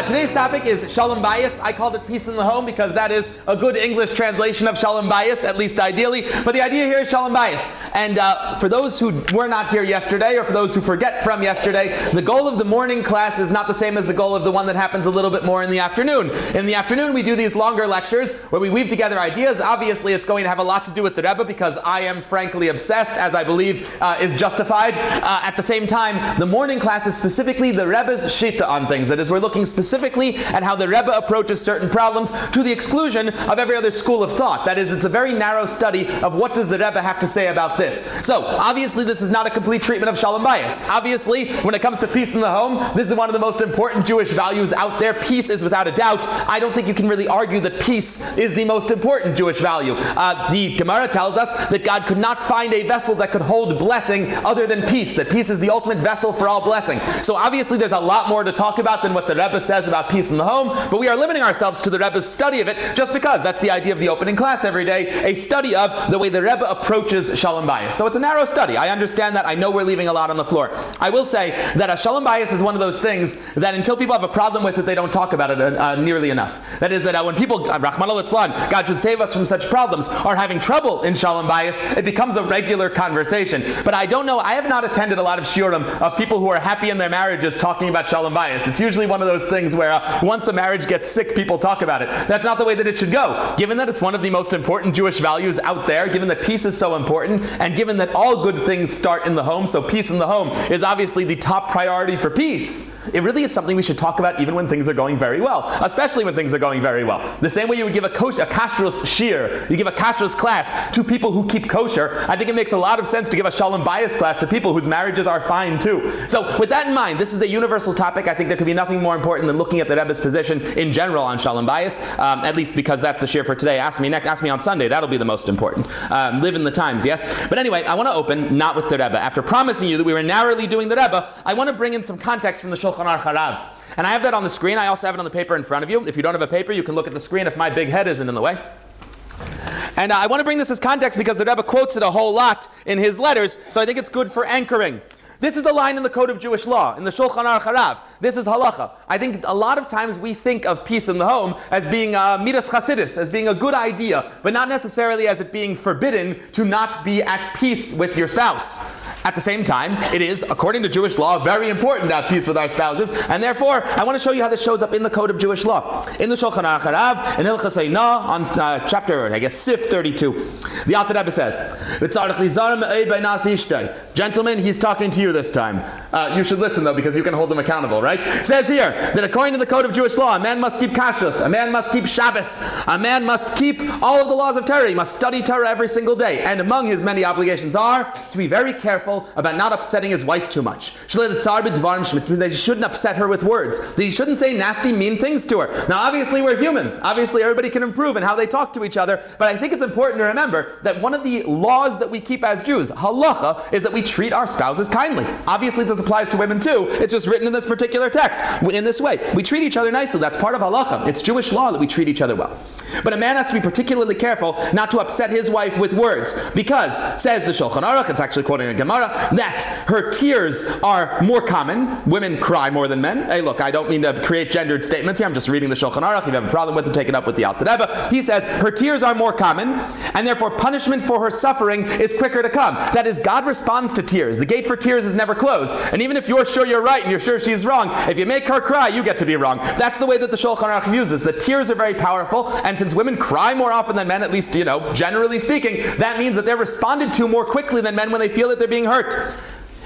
Today's topic is Shalom Bayis. I called it peace in the home because that is a good English translation of Shalom Bayis, at least ideally. But the idea here is Shalom Bayis. And for those who were not here yesterday, or for those who forget from yesterday, the goal of the morning class is not the same as the goal of the one that happens a little bit more in the afternoon. In the afternoon, we do these longer lectures where we weave together ideas. Obviously, it's going to have a lot to do with the Rebbe because I am frankly obsessed, as I believe is justified. At the same time, the morning class is specifically the Rebbe's shita on things. That is, we're looking specifically at how the Rebbe approaches certain problems to the exclusion of every other school of thought. That is, it's a very narrow study of what does the Rebbe have to say about this. So, obviously, this is not a complete treatment of Shalom Bayis. Obviously, when it comes to peace in the home, this is one of the most important Jewish values out there. Peace is without a doubt. I don't think you can really argue that peace is the most important Jewish value. The Gemara tells us that God could not find a vessel that could hold blessing other than peace, that peace is the ultimate vessel for all blessing. So obviously there's a lot more to talk about than what the Rebbe says about peace in the home, but we are limiting ourselves to the Rebbe's study of it just because that's the idea of the opening class every day, a study of the way the Rebbe approaches Shalom Bayis. So it's a narrow study. I understand that. I know we're leaving a lot on the floor. I will say that a Shalom Bayis is one of those things that until people have a problem with it, they don't talk about it nearly enough. That is that when people, Rahman al-Itzlan, God should save us from such problems, are having trouble in Shalom Bayis, it becomes a regular conversation. But I don't know, I have not attended a lot of shiurim of people who are happy in their marriages talking about Shalom Bayis. It's usually one of those things where once a marriage gets sick, people talk about it. That's not the way that it should go. Given that it's one of the most important Jewish values out there, given that peace is so important, and given that all good things start in the home, so peace in the home is obviously the top priority for peace, it really is something we should talk about even when things are going very well, especially when things are going very well. The same way you would give a kashrus shiur, you give a kashrus class to people who keep kosher, I think it makes a lot of sense to give a Shalom Bayis class to people whose marriages are fine too. So with that in mind, this is a universal topic. I think there could be nothing more important than looking at the Rebbe's position in general on Shalom Bayis, at least because that's the shiur for today. Ask me on Sunday. That'll be the most important. Live in the times, yes? But anyway, I want to open not with the Rebbe. After promising you that we were narrowly doing the Rebbe, I want to bring in some context from the Shulchan Aruch Harav. And I have that on the screen. I also have it on the paper in front of you. If you don't have a paper, you can look at the screen if my big head isn't in the way. And I want to bring this as context because the Rebbe quotes it a whole lot in his letters, so I think it's good for anchoring. This is a line in the Code of Jewish Law, in the Shulchan Aruch Harav. This is halacha. I think a lot of times we think of peace in the home as being midas chasidis, as being a good idea, but not necessarily as it being forbidden to not be at peace with your spouse. At the same time, it is, according to Jewish law, very important to have peace with our spouses, and therefore, I want to show you how this shows up in the Code of Jewish Law. In the Shulchan Aruch Harav, in Hilchos Einah, on chapter, Sif 32, the Alter Rebbe says, gentlemen, he's talking to you this time. You should listen, though, because you can hold them accountable, right? It says here that according to the Code of Jewish Law, a man must keep kashrus, a man must keep Shabbos, a man must keep all of the laws of Torah. He must study Torah every single day. And among his many obligations are to be very careful about not upsetting his wife too much. That he shouldn't upset her with words. That he shouldn't say nasty, mean things to her. Now, obviously, we're humans. Obviously, everybody can improve in how they talk to each other. But I think it's important to remember that one of the laws that we keep as Jews, halacha, is that we treat our spouses kindly. Obviously, this applies to women too. It's just written in this particular text. In this way, we treat each other nicely. That's part of halacha. It's Jewish law that we treat each other well. But a man has to be particularly careful not to upset his wife with words, because, says the Shulchan Aruch, it's actually quoting a Gemara, that her tears are more common. Women cry more than men. Hey, look, I don't mean to create gendered statements here. I'm just reading the Shulchan Aruch. If you have a problem with it, take it up with the Alter Rebbe. He says her tears are more common, and therefore punishment for her suffering is quicker to come. That is, God responds to tears. The gate for tears is never closed. And even if you're sure you're right and you're sure she's wrong, if you make her cry, you get to be wrong. That's the way that the Shulchan Aruch uses. The tears are very powerful, and since women cry more often than men, at least, generally speaking, that means that they're responded to more quickly than men when they feel that they're being hurt.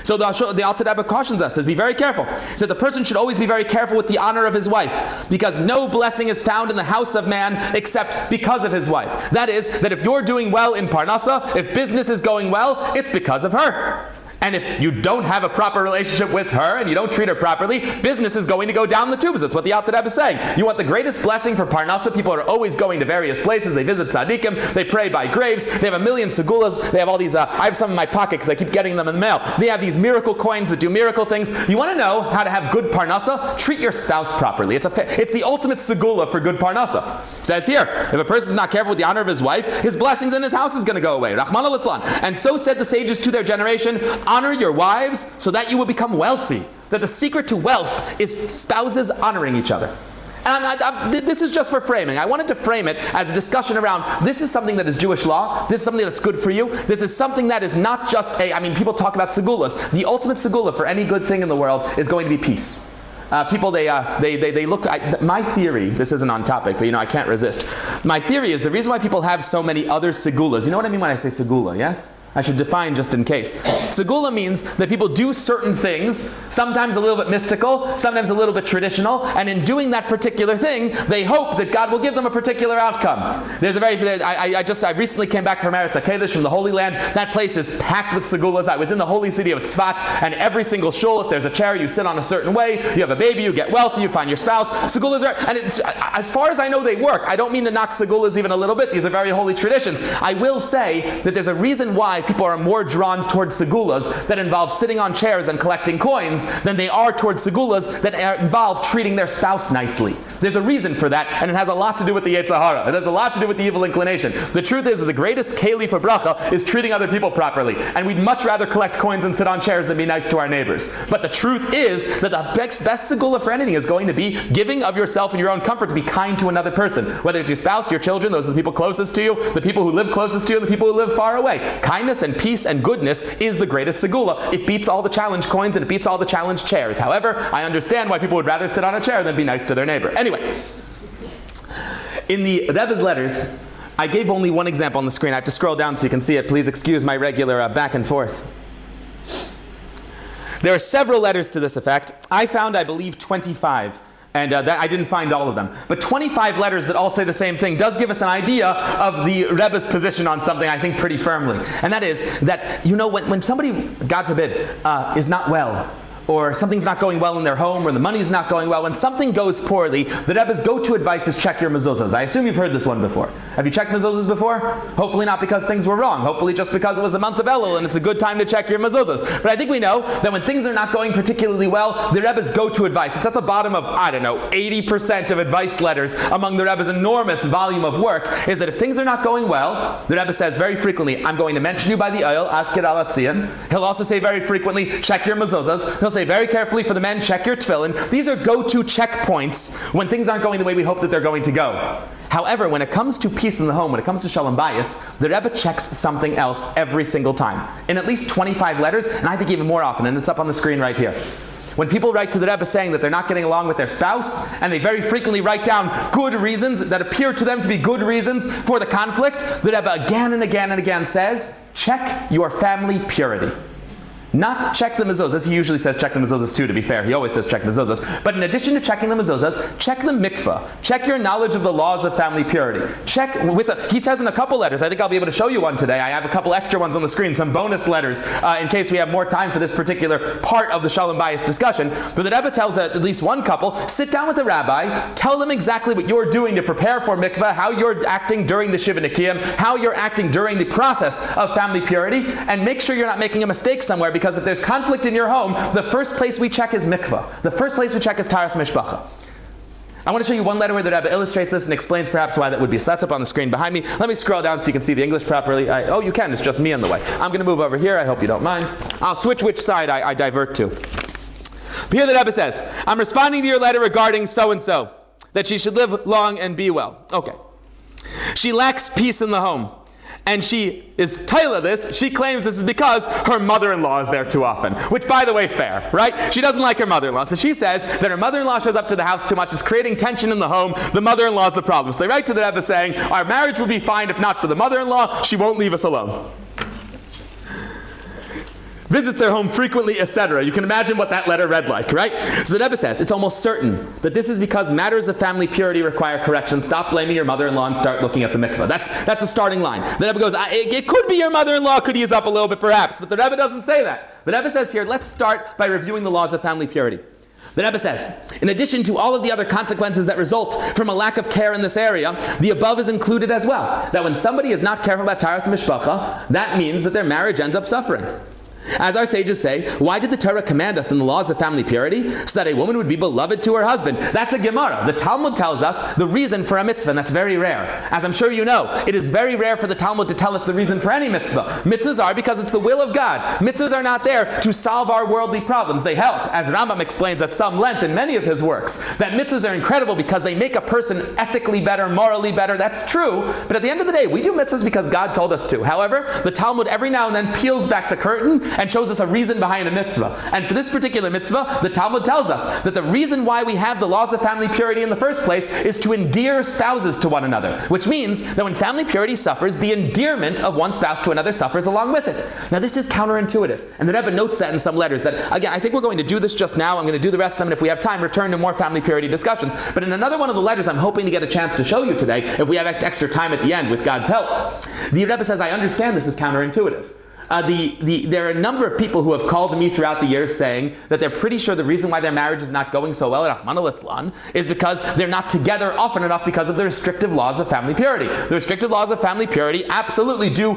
So the Alter Rebbe cautions us, says be very careful. He says the person should always be very careful with the honor of his wife, because no blessing is found in the house of man except because of his wife. That is, that if you're doing well in Parnasa, if business is going well, it's because of her. And if you don't have a proper relationship with her and you don't treat her properly, business is going to go down the tubes. That's what the Alter Rebbe is saying. You want the greatest blessing for Parnasa. People are always going to various places. They visit tzaddikim. They pray by graves. They have a million segulas. They have all these, I have some in my pocket because I keep getting them in the mail. They have these miracle coins that do miracle things. You want to know how to have good Parnasa? Treat your spouse properly. It's the ultimate segula for good Parnasa. It says here, if a person is not careful with the honor of his wife, his blessings in his house is going to go away. Rahman al-Itzlan. And so said the sages to their generation, honor your wives so that you will become wealthy. That the secret to wealth is spouses honoring each other. And this is just for framing. I wanted to frame it as a discussion around, this is something that is Jewish law, this is something that's good for you, this is something that is not just people talk about segulas. The ultimate segula for any good thing in the world is going to be peace. People, they look, my theory, this isn't on topic, but I can't resist. My theory is the reason why people have so many other segulas, you know what I mean when I say segula, yes? I should define just in case. Segula means that people do certain things, sometimes a little bit mystical, sometimes a little bit traditional, and in doing that particular thing, they hope that God will give them a particular outcome. I recently came back from Eretz HaKodesh, from the Holy Land. That place is packed with segulas. I was in the holy city of Tzfat, and every single shul, if there's a chair, you sit on a certain way, you have a baby, you get wealthy, you find your spouse. Segulas are, and as far as I know, they work. I don't mean to knock segulas even a little bit. These are very holy traditions. I will say that there's a reason why people are more drawn towards segulas that involve sitting on chairs and collecting coins than they are towards segulas that involve treating their spouse nicely. There's a reason for that, and it has a lot to do with the Yetzer Hara. It has a lot to do with the evil inclination. The truth is that the greatest keli for bracha is treating other people properly, and we'd much rather collect coins and sit on chairs than be nice to our neighbors. But the truth is that the best segula for anything is going to be giving of yourself and your own comfort to be kind to another person. Whether it's your spouse, your children, those are the people closest to you, the people who live closest to you, and the people who live far away. Kindness and peace and goodness is the greatest segula. It beats all the challenge coins and it beats all the challenge chairs. However, I understand why people would rather sit on a chair than be nice to their neighbor. Anyway, in the Rebbe's letters, I gave only one example on the screen. I have to scroll down so you can see it. Please excuse my regular back and forth. There are several letters to this effect. I found, I believe, 25. And I didn't find all of them. But 25 letters that all say the same thing does give us an idea of the Rebbe's position on something, I think, pretty firmly. And that is that, when somebody, God forbid, is not well, or something's not going well in their home, or the money's not going well, when something goes poorly, the Rebbe's go-to advice is check your mezuzahs. I assume you've heard this one before. Have you checked mezuzahs before? Hopefully not because things were wrong. Hopefully just because it was the month of Elul and it's a good time to check your mezuzahs. But I think we know that when things are not going particularly well, the Rebbe's go-to advice, it's at the bottom of, 80% of advice letters among the Rebbe's enormous volume of work, is that if things are not going well, the Rebbe says very frequently, I'm going to mention you by the oil, askir al atzion. He'll also say very frequently, check your mezuzahs. He'll say very carefully for the men, check your tefillin. These are go-to checkpoints when things aren't going the way we hope that they're going to go. However, when it comes to peace in the home, when it comes to shalom bayis, the Rebbe checks something else every single time. In at least 25 letters, and I think even more often, and it's up on the screen right here. When people write to the Rebbe saying that they're not getting along with their spouse, and they very frequently write down good reasons that appear to them to be good reasons for the conflict, the Rebbe again and again and again says, check your family purity. Not check the mezuzahs. He usually says check the mezuzahs too, to be fair. He always says check mezuzahs. But in addition to checking the mezuzahs, check the mikvah. Check your knowledge of the laws of family purity. Check he says in a couple letters, I think I'll be able to show you one today. I have a couple extra ones on the screen, some bonus letters, in case we have more time for this particular part of the shalom bayis discussion. But the Rebbe tells at least one couple, sit down with the rabbi, tell them exactly what you're doing to prepare for mikvah, how you're acting during the Shiva Nikiyim, how you're acting during the process of family purity, and make sure you're not making a mistake somewhere, because if there's conflict in your home, the first place we check is mikvah. The first place we check is taras mishpacha. I want to show you one letter where the Rebbe illustrates this and explains perhaps why that would be. So that's up on the screen behind me. Let me scroll down so you can see the English properly. Oh, you can. It's just me in the way. I'm going to move over here. I hope you don't mind. I'll switch which side I divert to. But here the Rebbe says, I'm responding to your letter regarding so-and-so, that she should live long and be well. Okay. She lacks peace in the home. And she is Taila this. She claims this is because her mother-in-law is there too often. Which, by the way, fair, right? She doesn't like her mother-in-law. So she says that her mother-in-law shows up to the house too much. It's creating tension in the home. The mother-in-law is the problem. So they write to the Rebbe saying, our marriage would be fine if not for the mother-in-law. She won't leave us alone. Visits their home frequently, etc. You can imagine what that letter read like, right? So the Rebbe says, it's almost certain that this is because matters of family purity require correction. Stop blaming your mother-in-law and start looking at the mikvah. That's the starting line. The Rebbe goes, it could be your mother-in-law could ease up a little bit perhaps, but the Rebbe doesn't say that. The Rebbe says here, let's start by reviewing the laws of family purity. The Rebbe says, in addition to all of the other consequences that result from a lack of care in this area, the above is included as well. That when somebody is not careful about taras mishpacha, that means that their marriage ends up suffering. As our sages say, why did the Torah command us in the laws of family purity? So that a woman would be beloved to her husband. That's a Gemara. The Talmud tells us the reason for a mitzvah, and that's very rare. As I'm sure you know, it is very rare for the Talmud to tell us the reason for any mitzvah. Mitzvahs are because it's the will of God. Mitzvahs are not there to solve our worldly problems. They help, as Rambam explains at some length in many of his works, that mitzvahs are incredible because they make a person ethically better, morally better. That's true. But at the end of the day, we do mitzvahs because God told us to. However, the Talmud every now and then peels back the curtain and shows us a reason behind a mitzvah. And for this particular mitzvah, the Talmud tells us that the reason why we have the laws of family purity in the first place is to endear spouses to one another, which means that when family purity suffers, the endearment of one spouse to another suffers along with it. Now this is counterintuitive, and the Rebbe notes that in some letters that, again, I think we're going to do this just now. I'm going to do the rest of them, and if we have time, return to more family purity discussions. But in another one of the letters I'm hoping to get a chance to show you today, if we have extra time at the end with God's help, the Rebbe says, I understand this is counterintuitive. There are a number of people who have called to me throughout the years saying that they're pretty sure the reason why their marriage is not going so well, Rahman al-Itzlan, is because they're not together often enough because of the restrictive laws of family purity. The restrictive laws of family purity absolutely do,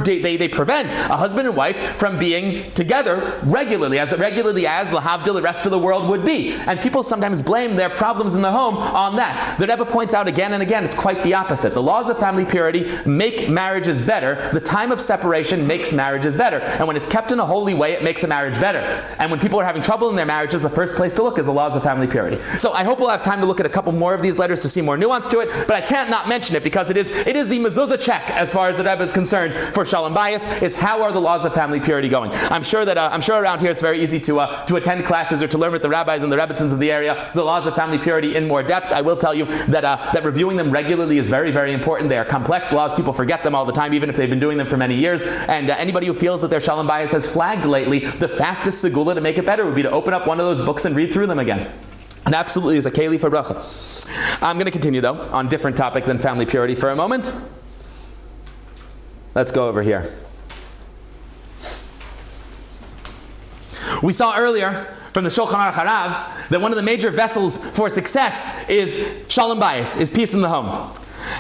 they prevent a husband and wife from being together regularly as lahavdil the rest of the world would be. And people sometimes blame their problems in the home on that. The Rebbe points out again and again, it's quite the opposite. The laws of family purity make marriages better. The time of separation makes marriages better. And when it's kept in a holy way, it makes a marriage better. And when people are having trouble in their marriages, the first place to look is the laws of family purity. So I hope we'll have time to look at a couple more of these letters to see more nuance to it, but I can't not mention it because it is the mezuzah check as far as the Rebbe is concerned for Shalom Bayis, is how are the laws of family purity going. I'm sure around here it's very easy to attend classes or to learn with the rabbis and the rebbitzins of the area the laws of family purity in more depth. I will tell you that reviewing them regularly is very, very important. They are complex laws. People forget them all the time, even if they've been doing them for many years. And anybody who feels that their Shalom Bayis has flagged lately, the fastest segula to make it better would be to open up one of those books and read through them again. And absolutely is a keli for bracha. I'm going to continue though on a different topic than family purity for a moment. Let's go over here. We saw earlier from the Shulchan Aruch Harav that one of the major vessels for success is Shalom Bayis, is peace in the home.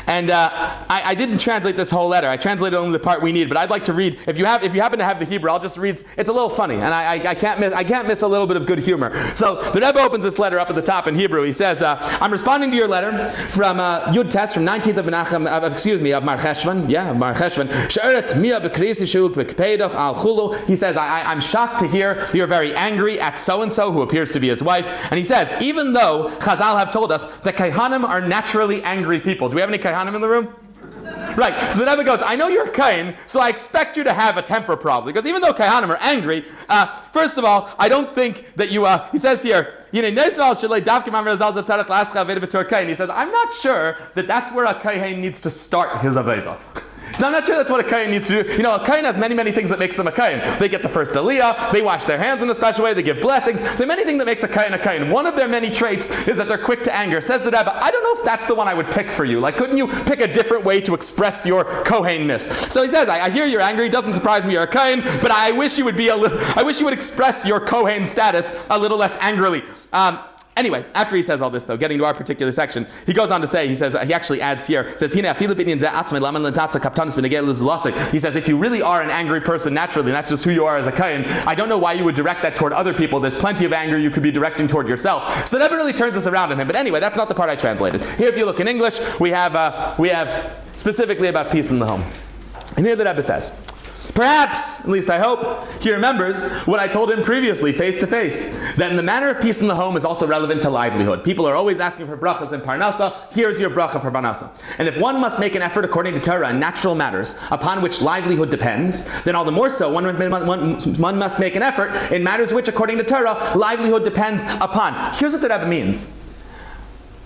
And I didn't translate this whole letter. I translated only the part we need. But I'd like to read. If you happen to have the Hebrew, I'll just read. It's a little funny, and I can't miss a little bit of good humor. So the Rebbe opens this letter up at the top in Hebrew. He says, "I'm responding to your letter from Yud Tes from 19th of Menachem. Of Mar Cheshvan. Yeah, of Mar Cheshvan. She'eret mia b'krisi shuk b'kpeidach al chulu." He says, I'm shocked to hear you're very angry at so and so who appears to be his wife. And he says, even though Chazal have told us that Kaihanim are naturally angry people. Do we have any Kaihanim in the room? Right, so the Rebbe goes, I know you're a Kain, so I expect you to have a temper problem. Because even though Kaihanim are angry, first of all, I don't think that you, he says here, he says, I'm not sure that that's where a Kain needs to start his Aveda. Now, I'm not sure that's what a Kain needs to do. A Kain has many, many things that makes them a Kain. They get the first aliyah, they wash their hands in a special way, they give blessings. There are many things that makes a Kain a Kain. One of their many traits is that they're quick to anger. Says the Rebbe, I don't know if that's the one I would pick for you. Like, couldn't you pick a different way to express your Kohainness? So he says, I hear you're angry, doesn't surprise me you're a Kain, but I wish you would express your Kohain status a little less angrily. Anyway, after he says all this, though, getting to our particular section, he goes on to say, he actually adds here, says, he says, if you really are an angry person naturally, and that's just who you are as a Kain, I don't know why you would direct that toward other people. There's plenty of anger you could be directing toward yourself. So that never really turns us around on him. But anyway, that's not the part I translated. Here, if you look in English, we have specifically about peace in the home. And here the Rebbe says, perhaps, at least I hope, he remembers what I told him previously, face to face, that in the matter of peace in the home is also relevant to livelihood. People are always asking for brachas and parnasa. Here's your bracha for parnasa. And if one must make an effort according to Torah in natural matters upon which livelihood depends, then all the more so one must make an effort in matters which, according to Torah, livelihood depends upon. Here's what the Rebbe means.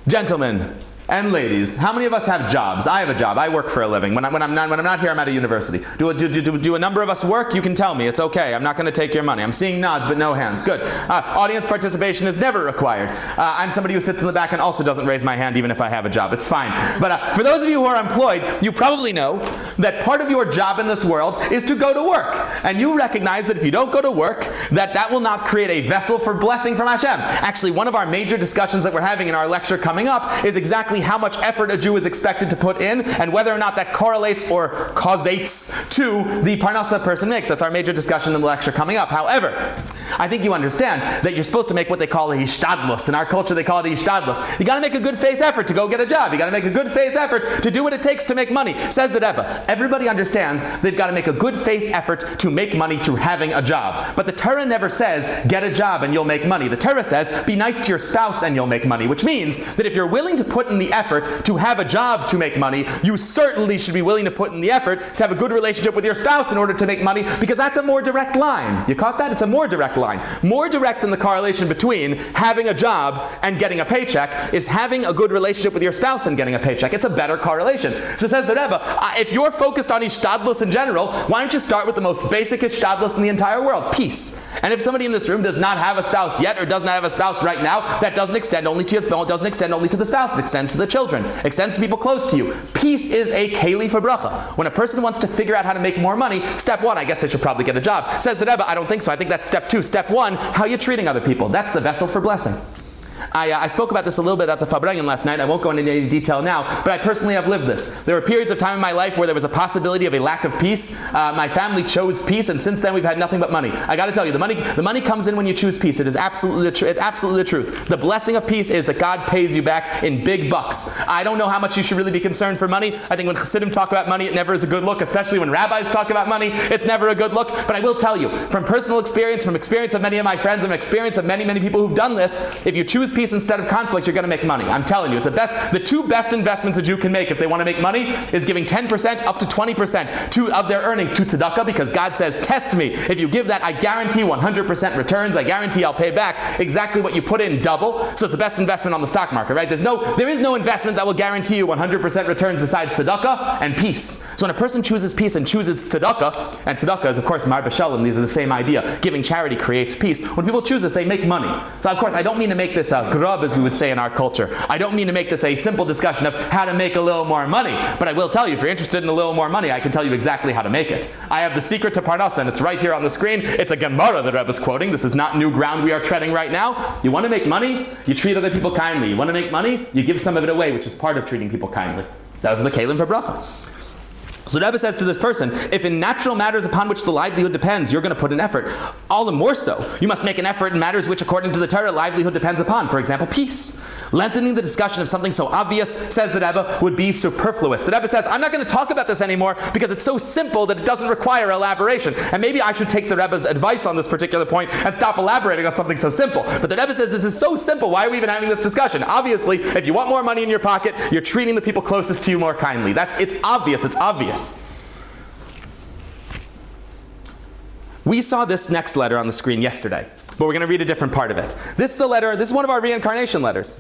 Gentlemen and ladies, how many of us have jobs? I have a job. I work for a living. When I'm not here, I'm at a university. Do a number of us work? You can tell me. It's okay. I'm not going to take your money. I'm seeing nods but no hands. Good. Audience participation is never required. I'm somebody who sits in the back and also doesn't raise my hand even if I have a job. It's fine. But for those of you who are employed, you probably know that part of your job in this world is to go to work. And you recognize that if you don't go to work, that will not create a vessel for blessing from Hashem. Actually, one of our major discussions that we're having in our lecture coming up is exactly how much effort a Jew is expected to put in and whether or not that correlates or causates to the parnasa a person makes. That's our major discussion in the lecture coming up. However, I think you understand that you're supposed to make what they call a hishtadlus. In our culture, they call it a hishtadlus. You got to make a good faith effort to go get a job. You got to make a good faith effort to do what it takes to make money. Says the Rebbe. Everybody understands they've got to make a good faith effort to make money through having a job. But the Torah never says, get a job and you'll make money. The Torah says, be nice to your spouse and you'll make money, which means that if you're willing to put in the effort to have a job to make money, you certainly should be willing to put in the effort to have a good relationship with your spouse in order to make money, because that's a more direct line. You caught that? It's a more direct line. More direct than the correlation between having a job and getting a paycheck is having a good relationship with your spouse and getting a paycheck. It's a better correlation. So says the Rebbe, if you're focused on ishtadlus in general, why don't you start with the most basic ishtadlus in the entire world, peace. And if somebody in this room does not have a spouse yet or does not have a spouse right now, that doesn't extend only to your phone, doesn't extend only to the spouse, it extends to the children, extends to people close to you. Peace is a keli for bracha. When a person wants to figure out how to make more money, step one, I guess they should probably get a job. Says the Rebbe, I don't think so. I think that's step two. Step one, how you're treating other people. That's the vessel for blessing. I spoke about this a little bit at the Fabrengen last night. I won't go into any detail now, but I personally have lived this. There were periods of time in my life where there was a possibility of a lack of peace. My family chose peace, and since then we've had nothing but money. I got to tell you, the money comes in when you choose peace. It is absolutely the truth. The blessing of peace is that God pays you back in big bucks. I don't know how much you should really be concerned for money. I think when Chassidim talk about money, it never is a good look, especially when rabbis talk about money. It's never a good look. But I will tell you, from personal experience, from experience of many of my friends, and experience of many, many people who've done this, if you choose peace instead of conflict, you're going to make money. I'm telling you, it's the two best investments a Jew can make if they want to make money is giving 10% up to 20% of their earnings to tzedakah, because God says, test me. If you give that, I guarantee 100% returns. I guarantee I'll pay back exactly what you put in double. So it's the best investment on the stock market, right? There is no investment that will guarantee you 100% returns besides tzedakah and peace. So when a person chooses peace and chooses tzedakah, and tzedakah is of course mar b'shalom, these are the same idea. Giving charity creates peace. When people choose this, they make money. So of course, I don't mean to make this a grub, as we would say in our culture. I don't mean to make this a simple discussion of how to make a little more money, but I will tell you, if you're interested in a little more money, I can tell you exactly how to make it. I have the secret to Parnasa, and it's right here on the screen. It's a Gemara that Rebbe is quoting. This is not new ground we are treading right now. You want to make money, you treat other people kindly. You want to make money, you give some of it away, which is part of treating people kindly. That was the Kelim for bracha. So Rebbe says to this person, if in natural matters upon which the livelihood depends, you're going to put an effort. All the more so, you must make an effort in matters which, according to the Torah, livelihood depends upon. For example, peace. Lengthening the discussion of something so obvious, says the Rebbe, would be superfluous. The Rebbe says, I'm not going to talk about this anymore because it's so simple that it doesn't require elaboration. And maybe I should take the Rebbe's advice on this particular point and stop elaborating on something so simple. But the Rebbe says, this is so simple, why are we even having this discussion? Obviously, if you want more money in your pocket, you're treating the people closest to you more kindly. It's obvious. We saw this next letter on the screen yesterday, but we're going to read a different part of it. This is a letter, this is one of our reincarnation letters.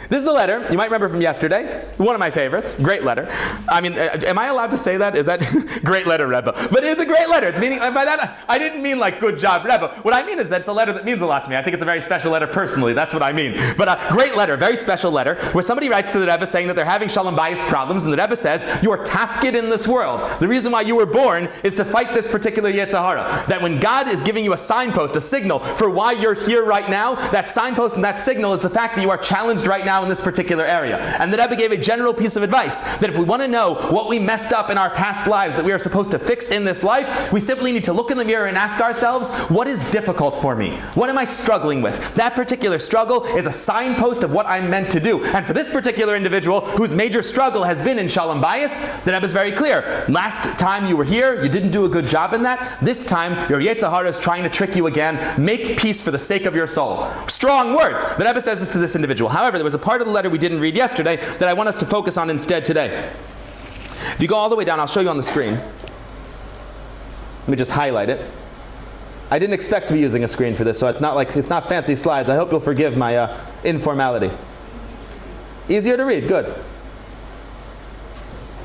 This is the letter, you might remember from yesterday, one of my favorites, great letter. I mean, am I allowed to say that? Is that great letter, Rebbe? But it's a great letter. It's meaning, by that, I didn't mean like good job, Rebbe. What I mean is that it's a letter that means a lot to me. I think it's a very special letter personally. That's what I mean. But a great letter, very special letter, where somebody writes to the Rebbe saying that they're having shalom bayis problems, and the Rebbe says, you are tafkid in this world. The reason why you were born is to fight this particular Yetzirah. That when God is giving you a signpost, a signal for why you're here right now, that signpost and that signal is the fact that you are challenged right now in this particular area. And the Rebbe gave a general piece of advice that if we want to know what we messed up in our past lives that we are supposed to fix in this life, we simply need to look in the mirror and ask ourselves, what is difficult for me? What am I struggling with? That particular struggle is a signpost of what I'm meant to do. And for this particular individual whose major struggle has been in shalom bayis, the Rebbe is very clear. Last time you were here, you didn't do a good job in that. This time, your Yetzirah is trying to trick you again. Make peace for the sake of your soul. Strong words. The Rebbe says this to this individual. However, there was a part of the letter we didn't read yesterday that I want us to focus on instead today. If you go all the way down, I'll show you on the screen. Let me just highlight it. I didn't expect to be using a screen for this, so it's not fancy slides. I hope you'll forgive my informality. Easier to read, good.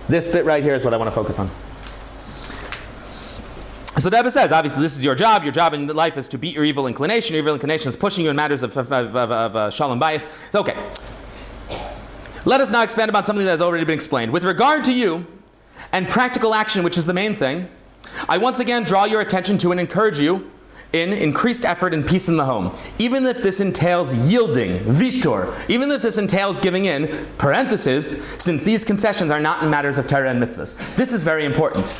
This bit right here is what I want to focus on. So the Rebbe says, obviously, this is your job. Your job in life is to beat your evil inclination. Your evil inclination is pushing you in matters of shalom bayis. So, okay. Let us now expand upon something that has already been explained. With regard to you, and practical action, which is the main thing, I once again draw your attention to and encourage you in increased effort and peace in the home. Even if this entails yielding, vitor, even if this entails giving in, parenthesis, since these concessions are not in matters of Torah and mitzvahs. This is very important.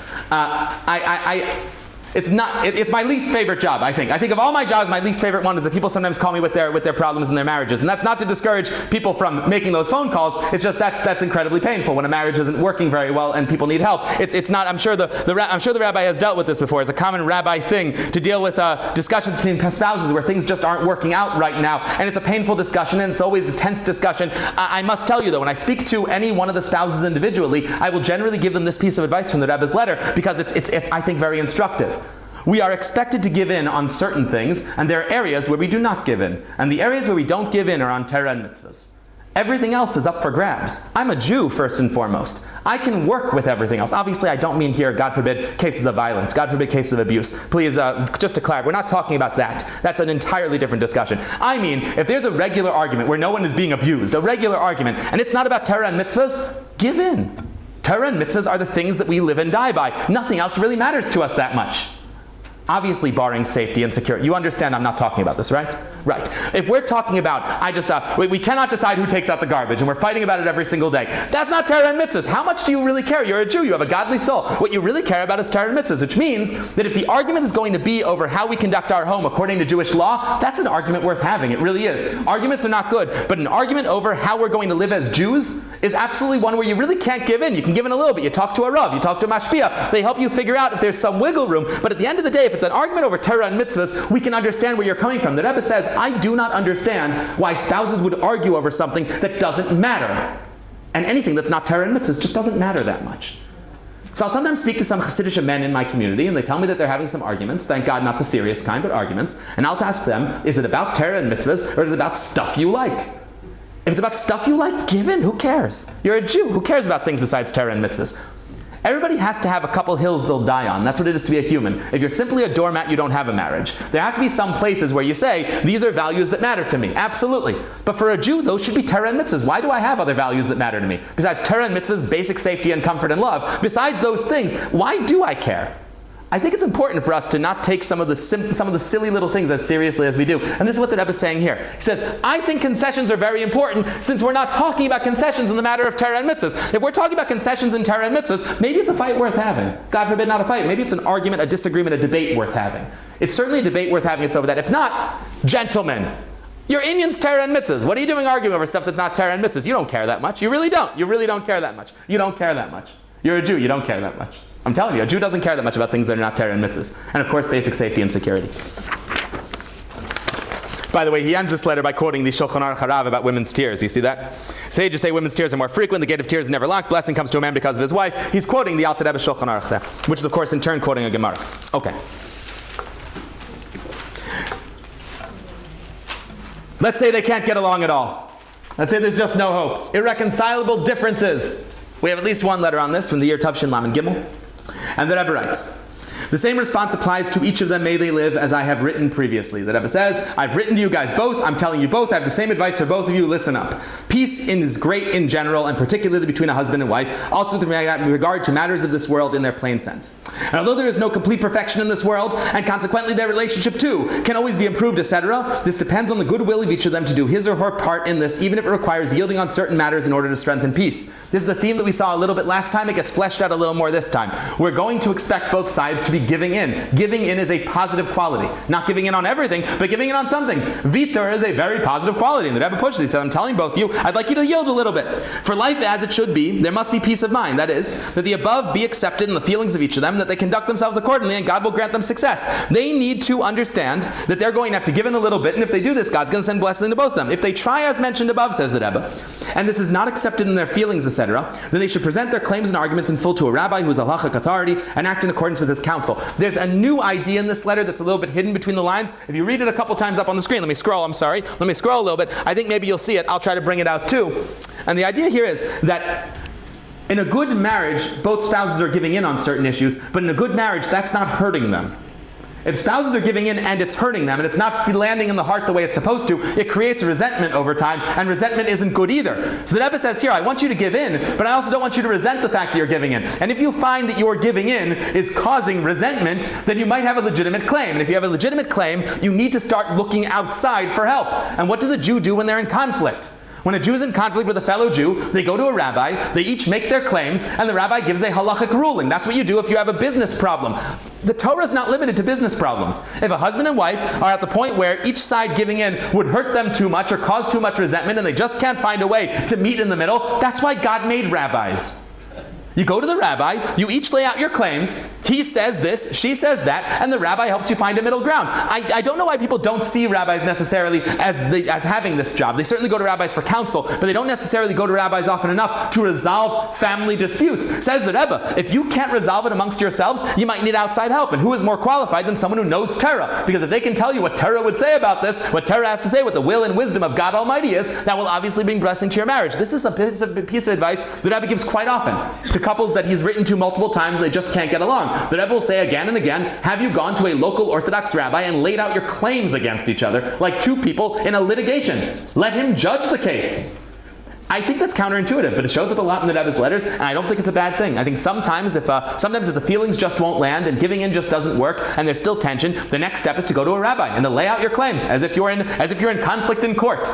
It's my least favorite job, I think. I think of all my jobs, my least favorite one is that people sometimes call me with their problems in their marriages. And that's not to discourage people from making those phone calls. It's just that's incredibly painful when a marriage isn't working very well and people need help. It's not, I'm sure the rabbi has dealt with this before. It's a common rabbi thing to deal with discussions between spouses where things just aren't working out right now. And it's a painful discussion and it's always a tense discussion. I must tell you though, when I speak to any one of the spouses individually, I will generally give them this piece of advice from the Rebbe's letter because it's I think very instructive. We are expected to give in on certain things, and there are areas where we do not give in. And the areas where we don't give in are on Torah and mitzvahs. Everything else is up for grabs. I'm a Jew, first and foremost. I can work with everything else. Obviously, I don't mean here, God forbid, cases of violence, God forbid, cases of abuse. Please, just to clarify, we're not talking about that. That's an entirely different discussion. I mean, if there's a regular argument where no one is being abused, a regular argument, and it's not about Torah and mitzvahs, give in. Torah and mitzvahs are the things that we live and die by. Nothing else really matters to us that much. Obviously barring safety and security. You understand I'm not talking about this, right? Right. If we're talking about, we cannot decide who takes out the garbage, and we're fighting about it every single day. That's not Torah and mitzvahs. How much do you really care? You're a Jew. You have a godly soul. What you really care about is Torah and mitzvahs, which means that if the argument is going to be over how we conduct our home according to Jewish law, that's an argument worth having. It really is. Arguments are not good, but an argument over how we're going to live as Jews is absolutely one where you really can't give in. You can give in a little bit. You talk to a Rav. You talk to a Mashpia. They help you figure out if there's some wiggle room. But at the end of the day, if it's an argument over Torah and mitzvahs, we can understand where you're coming from. The Rebbe says, I do not understand why spouses would argue over something that doesn't matter. And anything that's not Torah and mitzvahs just doesn't matter that much. So I'll sometimes speak to some Hasidic men in my community, and they tell me that they're having some arguments, thank God not the serious kind, but arguments, and I'll ask them, is it about Torah and mitzvahs, or is it about stuff you like? If it's about stuff you like, give in, who cares? You're a Jew, who cares about things besides Torah and mitzvahs? Everybody has to have a couple hills they'll die on. That's what it is to be a human. If you're simply a doormat, you don't have a marriage. There have to be some places where you say, these are values that matter to me. Absolutely. But for a Jew, those should be Torah and mitzvahs. Why do I have other values that matter to me? Besides Torah and mitzvahs, basic safety and comfort and love. Besides those things, why do I care? I think it's important for us to not take some of the silly little things as seriously as we do. And this is what the Rebbe is saying here. He says, I think concessions are very important since we're not talking about concessions in the matter of Torah and mitzvahs. If we're talking about concessions in Torah and mitzvahs, maybe it's a fight worth having. God forbid not a fight. Maybe it's an argument, a disagreement, a debate worth having. It's certainly a debate worth having. It's over that. If not, gentlemen, your Inyan's Torah and mitzvahs. What are you doing arguing over stuff that's not Torah and mitzvahs? You don't care that much. You really don't. You really don't care that much. You don't care that much. You're a Jew. You don't care that much. I'm telling you, a Jew doesn't care that much about things that are not Torah and mitzvahs. And of course, basic safety and security. By the way, he ends this letter by quoting the Shulchan Aruch Harav about women's tears. You see that? Sages say women's tears are more frequent. The gate of tears is never locked. Blessing comes to a man because of his wife. He's quoting the Alter Rebbe Shulchan Aruch there, which is of course in turn quoting a Gemara. Okay. Let's say they can't get along at all. Let's say there's just no hope. Irreconcilable differences. We have at least one letter on this from the year Tavshin Lamed Gimel. And the Rebbe writes, the same response applies to each of them, may they live as I have written previously. The Rebbe says, I've written to you guys both, I'm telling you both, I have the same advice for both of you, listen up. Peace is great in general, and particularly between a husband and wife, also with regard to matters of this world in their plain sense. And although there is no complete perfection in this world, and consequently their relationship too can always be improved, etc., this depends on the goodwill of each of them to do his or her part in this, even if it requires yielding on certain matters in order to strengthen peace. This is the theme that we saw a little bit last time. It gets fleshed out a little more this time. We're going to expect both sides to be giving in. Giving in is a positive quality. Not giving in on everything, but giving in on some things. Vitor is a very positive quality. And the Rebbe pushes. He said, I'm telling both of you, I'd like you to yield a little bit. For life as it should be, there must be peace of mind. That is, that the above be accepted in the feelings of each of them, that they conduct themselves accordingly, and God will grant them success. They need to understand that they're going to have to give in a little bit, and if they do this, God's going to send blessing to both of them. If they try as mentioned above, says the Rebbe, and this is not accepted in their feelings, etc., then they should present their claims and arguments in full to a rabbi who is a halachic authority and act in accordance with his counsel. There's a new idea in this letter that's a little bit hidden between the lines. If you read it a couple times up on the screen, let me scroll a little bit. I think maybe you'll see it. I'll try to bring it out too. And the idea here is that in a good marriage, both spouses are giving in on certain issues, but in a good marriage, that's not hurting them. If spouses are giving in and it's hurting them and it's not landing in the heart the way it's supposed to, it creates resentment over time, and resentment isn't good either. So the Rebbe says here, I want you to give in, but I also don't want you to resent the fact that you're giving in. And if you find that your giving in is causing resentment, then you might have a legitimate claim. And if you have a legitimate claim, you need to start looking outside for help. And what does a Jew do when they're in conflict? When a Jew is in conflict with a fellow Jew, they go to a rabbi, they each make their claims, and the rabbi gives a halachic ruling. That's what you do if you have a business problem. The Torah is not limited to business problems. If a husband and wife are at the point where each side giving in would hurt them too much or cause too much resentment and they just can't find a way to meet in the middle, that's why God made rabbis. You go to the rabbi, you each lay out your claims, he says this, she says that, and the rabbi helps you find a middle ground. I don't know why people don't see rabbis necessarily as having this job. They certainly go to rabbis for counsel, but they don't necessarily go to rabbis often enough to resolve family disputes. Says the Rebbe, if you can't resolve it amongst yourselves, you might need outside help. And who is more qualified than someone who knows Torah? Because if they can tell you what Torah would say about this, what Torah has to say, what the will and wisdom of God Almighty is, that will obviously bring blessing to your marriage. This is a piece of advice the Rebbe gives quite often to couples that he's written to multiple times and they just can't get along. The Rebbe will say again and again, have you gone to a local Orthodox rabbi and laid out your claims against each other like two people in a litigation? Let him judge the case. I think that's counterintuitive, but it shows up a lot in the Rebbe's letters, and I don't think it's a bad thing. I think sometimes if the feelings just won't land and giving in just doesn't work and there's still tension, the next step is to go to a rabbi and to lay out your claims as if you're in conflict in court.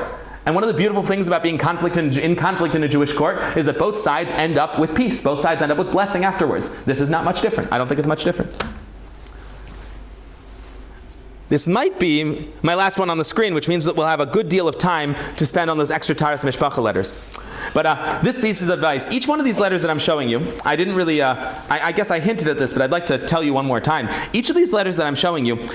And one of the beautiful things about being in conflict in a Jewish court is that both sides end up with peace. Both sides end up with blessing afterwards. This is not much different. I don't think it's much different. This might be my last one on the screen, which means that we'll have a good deal of time to spend on those extra Taras Mishpacha letters. But this piece of advice, each one of these letters that I'm showing you, I didn't really, I guess I hinted at this, but I'd like to tell you one more time. Each of these letters that I'm showing you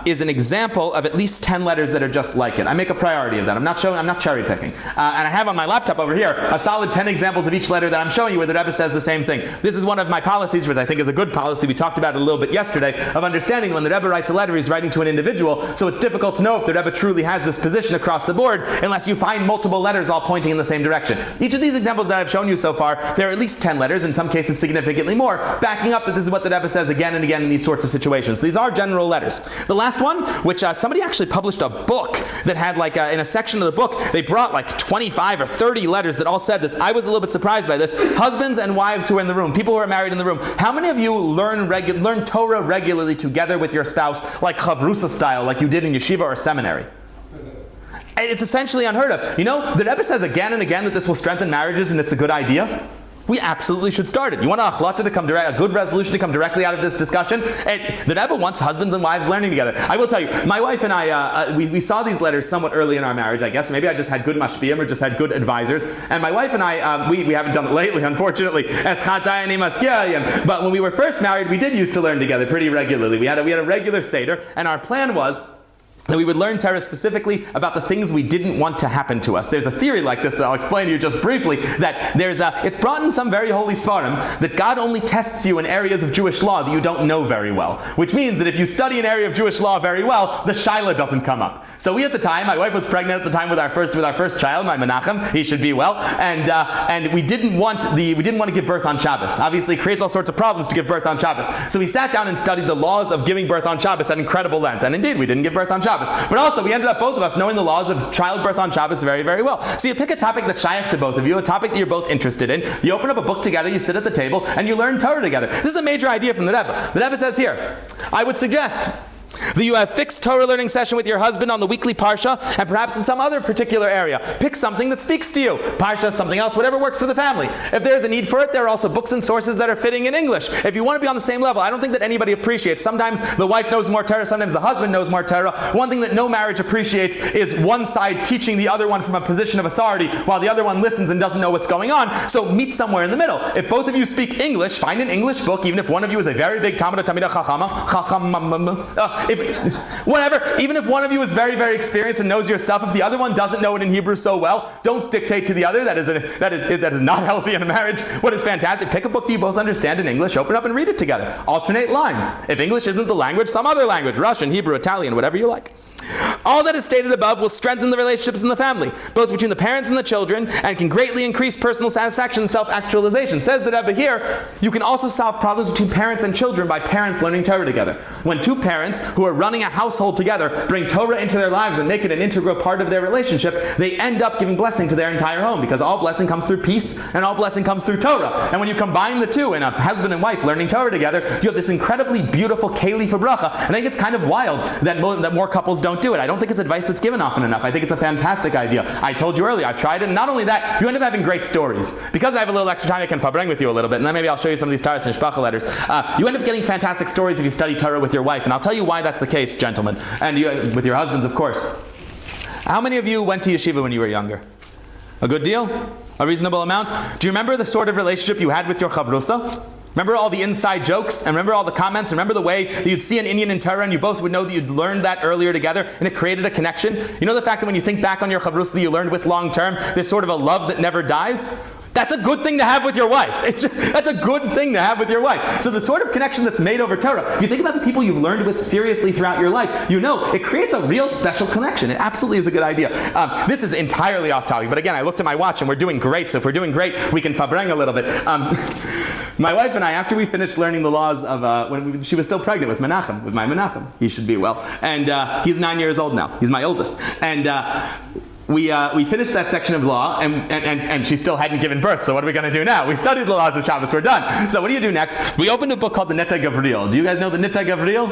is an example of at least 10 letters that are just like it. I make a priority of that. I'm not cherry picking. And I have on my laptop over here a solid 10 examples of each letter that I'm showing you where the Rebbe says the same thing. This is one of my policies, which I think is a good policy. We talked about it a little bit yesterday, of understanding when the Rebbe writes a letter, he's writing to an individual, so it's difficult to know if the Rebbe truly has this position across the board unless you find multiple letters all pointing in the same direction. Each of these examples that I've shown you so far, there are at least 10 letters, in some cases significantly more, backing up that this is what the Rebbe says again and again in these sorts of situations. These are general letters. The last one, which somebody actually published a book that had in a section of the book, they brought like 25 or 30 letters that all said this. I was a little bit surprised by this. Husbands and wives who are in the room, people who are married in the room, how many of you learn Torah regularly together with your spouse, like chavrusa style, like you did in yeshiva or seminary? It's essentially unheard of. You know, the Rebbe says again and again that this will strengthen marriages and it's a good idea. We absolutely should start it. You want a good resolution to come directly out of this discussion? The Rebbe wants husbands and wives learning together. I will tell you, my wife and I, we saw these letters somewhat early in our marriage, I guess. Maybe I just had good mashpiyim or just had good advisors. And my wife and I, we haven't done it lately, unfortunately. But when we were first married, we did used to learn together pretty regularly. We had a regular Seder, and our plan was that we would learn Torah specifically about the things we didn't want to happen to us. There's a theory like this that I'll explain to you just briefly, that it's brought in some very holy svarim that God only tests you in areas of Jewish law that you don't know very well. Which means that if you study an area of Jewish law very well, the shaila doesn't come up. So we at the time, my wife was pregnant at the time with our first child, my Menachem, he should be well, and we didn't want to give birth on Shabbos. Obviously it creates all sorts of problems to give birth on Shabbos. So we sat down and studied the laws of giving birth on Shabbos at incredible length. And indeed, we didn't give birth on Shabbos. But also, we ended up, both of us, knowing the laws of childbirth on Shabbos very, very well. So you pick a topic that's shaykh to both of you, a topic that you're both interested in. You open up a book together, you sit at the table, and you learn Torah together. This is a major idea from the Rebbe. The Rebbe says here, I would suggest that you have fixed Torah learning session with your husband on the weekly parsha, and perhaps in some other particular area. Pick something that speaks to you. Parsha, something else, whatever works for the family. If there's a need for it, there are also books and sources that are fitting in English. If you want to be on the same level, I don't think that anybody appreciates. Sometimes the wife knows more Torah, sometimes the husband knows more Torah. One thing that no marriage appreciates is one side teaching the other one from a position of authority, while the other one listens and doesn't know what's going on. So meet somewhere in the middle. If both of you speak English, find an English book, even if one of you is a very big Talmud Tamida whatever, even if one of you is very, very experienced and knows your stuff, if the other one doesn't know it in Hebrew so well, don't dictate to the other. That is not healthy in a marriage. What is fantastic, pick a book that you both understand in English, open up and read it together. Alternate lines. If English isn't the language, some other language, Russian, Hebrew, Italian, whatever you like. All that is stated above will strengthen the relationships in the family, both between the parents and the children, and can greatly increase personal satisfaction and self-actualization. Says the Rebbe here, you can also solve problems between parents and children by parents learning Torah together. When two parents who are running a household together bring Torah into their lives and make it an integral part of their relationship, they end up giving blessing to their entire home, because all blessing comes through peace and all blessing comes through Torah. And when you combine the two in a husband and wife learning Torah together, you have this incredibly beautiful keli for bracha. And I think it's kind of wild that more couples don't do it. I don't think it's advice that's given often enough. I think it's a fantastic idea. I told you earlier, I've tried it, and not only that, you end up having great stories. Because I have a little extra time, I can fabreng with you a little bit, and then maybe I'll show you some of these Taras and Mishpacha letters. You end up getting fantastic stories if you study Torah with your wife, and I'll tell you why that's the case, gentlemen, and you, with your husbands, of course. How many of you went to yeshiva when you were younger? A good deal? A reasonable amount? Do you remember the sort of relationship you had with your chavrusa? Remember all the inside jokes? And remember all the comments? Remember the way that you'd see an Indian in Torah and you both would know that you'd learned that earlier together and it created a connection? You know the fact that when you think back on your chavrusa that you learned with long term, there's sort of a love that never dies? That's a good thing to have with your wife. That's a good thing to have with your wife. So the sort of connection that's made over Torah, if you think about the people you've learned with seriously throughout your life, you know it creates a real special connection. It absolutely is a good idea. This is entirely off topic, but again, I looked at my watch and we're doing great. So if we're doing great, we can fabreng a little bit. My wife and I, after we finished learning the laws of when she was still pregnant with Menachem, with my Menachem, he should be well, and he's 9 years old now. He's my oldest, and we finished that section of law, and she still hadn't given birth, so what are we going to do now? We studied the laws of Shabbos, we're done. So what do you do next? We opened a book called the Netta Gavriel. Do you guys know the Netta Gavriel?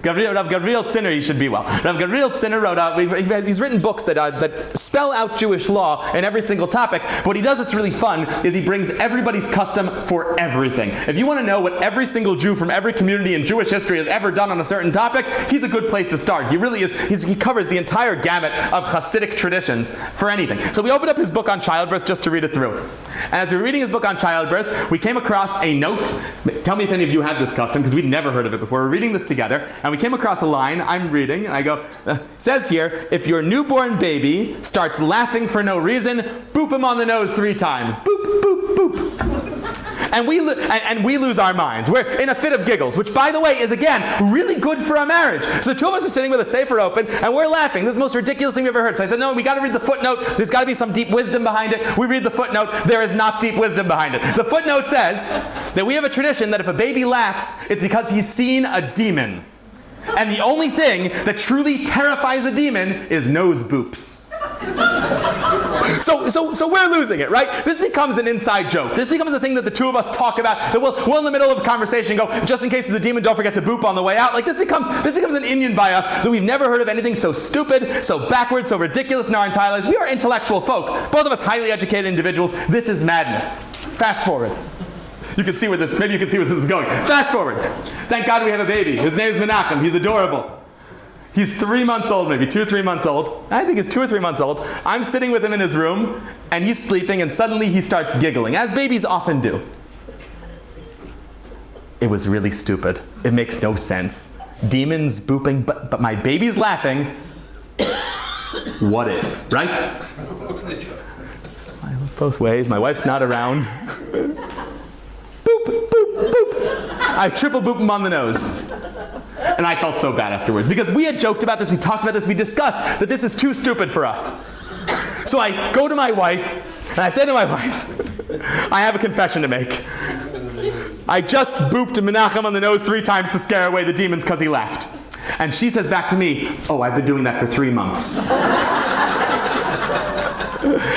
Rav Gavriel Zinner, he should be well. Rav Gavriel Zinner wrote he's written books that spell out Jewish law in every single topic, but what he does that's really fun is he brings everybody's custom for everything. If you want to know what every single Jew from every community in Jewish history has ever done on a certain topic, he's a good place to start. He really is, he covers the entire gamut of Hasidic traditions for anything. So we opened up his book on childbirth just to read it through. And as we were reading his book on childbirth, we came across a note. Tell me if any of you had this custom, because we'd never heard of it before. We're reading this together, and we came across a line. I'm reading, and I go, it says here, if your newborn baby starts laughing for no reason, boop him on the nose 3 times. Boop, boop, boop. And we lose our minds. We're in a fit of giggles, which, by the way, is, again, really good for a marriage. So the two of us are sitting with a sefer open, and we're laughing. This is the most ridiculous thing we've ever heard. So I said, no, we got to read the footnote. There's got to be some deep wisdom behind it. We read the footnote. There is not deep wisdom behind it. The footnote says that we have a tradition that if a baby laughs, it's because he's seen a demon. And the only thing that truly terrifies a demon is nose boops. So we're losing it, right? This becomes an inside joke. This becomes a thing that the two of us talk about. That we'll in the middle of a conversation go, just in case there's a demon, don't forget to boop on the way out. Like this becomes an Indian by us that we've never heard of anything so stupid, so backwards, so ridiculous in our entire lives. We are intellectual folk. Both of us highly educated individuals. This is madness. Fast forward. Maybe you can see where this is going. Fast forward. Thank God we have a baby. His name is Menachem. He's adorable. He's 3 months old, maybe 2 or 3 months old. I think he's 2 or 3 months old. I'm sitting with him in his room, and he's sleeping, and suddenly he starts giggling, as babies often do. It was really stupid. It makes no sense. Demons booping, but my baby's laughing. What if, right? I look both ways. My wife's not around. Boop, boop, boop. I triple boop him on the nose. And I felt so bad afterwards because we had joked about this, we talked about this, we discussed that this is too stupid for us. So I go to my wife and I say to my wife, I have a confession to make. I just booped Menachem on the nose 3 times to scare away the demons because he laughed. And she says back to me, oh, I've been doing that for 3 months.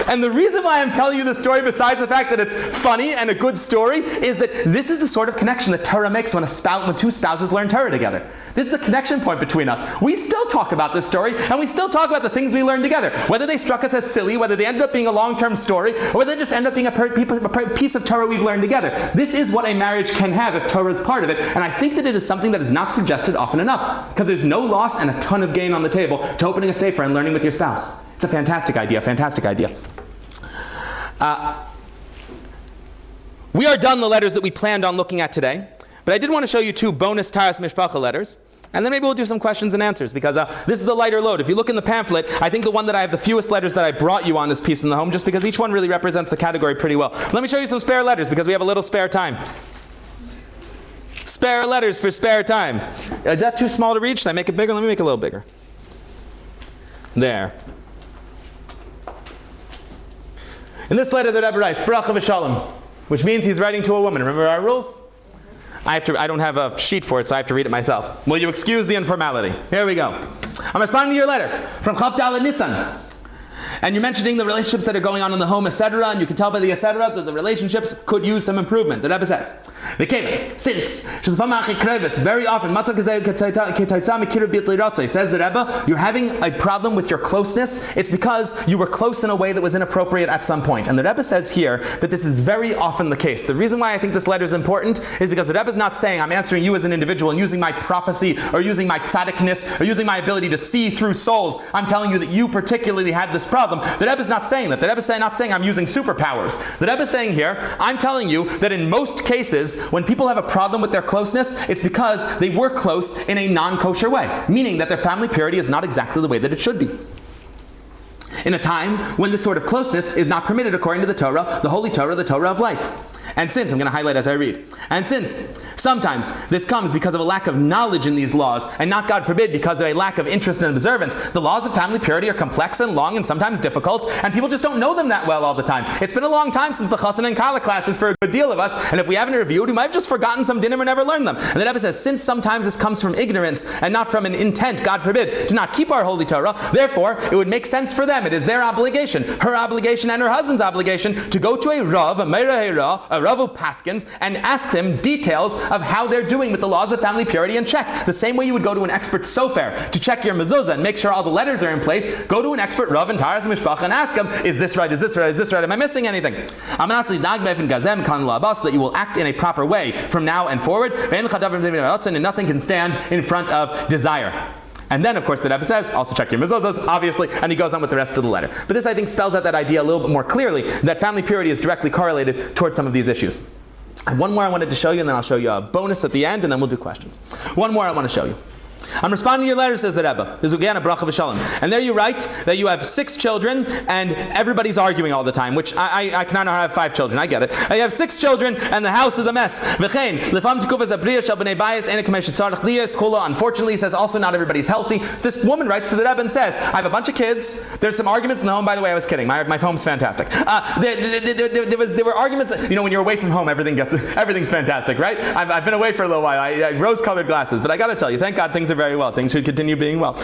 And the reason why I'm telling you this story, besides the fact that it's funny and a good story, is that this is the sort of connection that Torah makes when 2 spouses learn Torah together. This is a connection point between us. We still talk about this story, and we still talk about the things we learned together. Whether they struck us as silly, whether they ended up being a long-term story, or whether they just end up being a piece of Torah we've learned together. This is what a marriage can have if Torah is part of it, and I think that it is something that is not suggested often enough, because there's no loss and a ton of gain on the table to opening a sefer and learning with your spouse. It's a fantastic idea, fantastic idea. We are done the letters that we planned on looking at today, but I did want to show you 2 bonus Taras Mishpacha letters, and then maybe we'll do some questions and answers, because this is a lighter load. If you look in the pamphlet, I think the one that I have the fewest letters that I brought you on this piece in the home, just because each one really represents the category pretty well. Let me show you some spare letters, because we have a little spare time. Spare letters for spare time. Is that too small to read? Should I make it bigger? Let me make it a little bigger. there. In this letter, the Rebbe writes, Bracha v'shalom, which means he's writing to a woman. Remember our rules? I don't have a sheet for it, so I have to read it myself. Will you excuse the informality? Here we go. I'm responding to your letter from Chav Daled Nisan. And you're mentioning the relationships that are going on in the home, etc. And you can tell by the etc. that the relationships could use some improvement. The Rebbe says, since very often, says the Rebbe, you're having a problem with your closeness. It's because you were close in a way that was inappropriate at some point. And the Rebbe says here that this is very often the case. The reason why I think this letter is important is because the Rebbe is not saying I'm answering you as an individual and using my prophecy or using my tzaddikness or using my ability to see through souls. I'm telling you that you particularly had this problem. The Rebbe is not saying that. The Rebbe is not saying I'm using superpowers. The Rebbe is saying here, I'm telling you that in most cases, when people have a problem with their closeness, it's because they were close in a non-kosher way, meaning that their family purity is not exactly the way that it should be. In a time when this sort of closeness is not permitted according to the Torah, the Holy Torah, the Torah of life. And since, I'm going to highlight as I read, and since sometimes this comes because of a lack of knowledge in these laws, and not, God forbid, because of a lack of interest and observance, the laws of family purity are complex and long and sometimes difficult, and people just don't know them that well all the time. It's been a long time since the Chassan and Kallah classes for a good deal of us, and if we haven't reviewed, we might have just forgotten some dinim or never learned them. And the Rebbe says, since sometimes this comes from ignorance and not from an intent, God forbid, to not keep our holy Torah, therefore, it would make sense for them. It is their obligation, her obligation and her husband's obligation, to go to a Rav, a Meirah, a Rav who paskins, and ask them details of how they're doing with the laws of family purity and check. The same way you would go to an expert sofer to check your mezuzah and make sure all the letters are in place, go to an expert Rav and Taras Mishpacha and ask him, is this right, is this right, is this right, am I missing anything? So that you will act in a proper way from now and forward, and nothing can stand in front of desire. And then, of course, the Rebbe says, also check your mezuzahs, obviously, and he goes on with the rest of the letter. But this, I think, spells out that idea a little bit more clearly, that family purity is directly correlated towards some of these issues. And one more I wanted to show you, and then I'll show you a bonus at the end, and then we'll do questions. One more I want to show you. I'm responding to your letter, says the Rebbe. This is again a bracha v'shalom. And there you write that you have 6 children and everybody's arguing all the time, which I cannot know how to have 5 children. I get it. You have 6 children and the house is a mess. Unfortunately, he says also not everybody's healthy. This woman writes to the Rebbe and says, I have a bunch of kids. There's some arguments in the home. By the way, I was kidding. My home's fantastic. There were arguments. You know, when you're away from home, everything's fantastic, right? I've been away for a little while. I rose-colored glasses, but I got to tell you, thank God things are very well. Things should continue being well.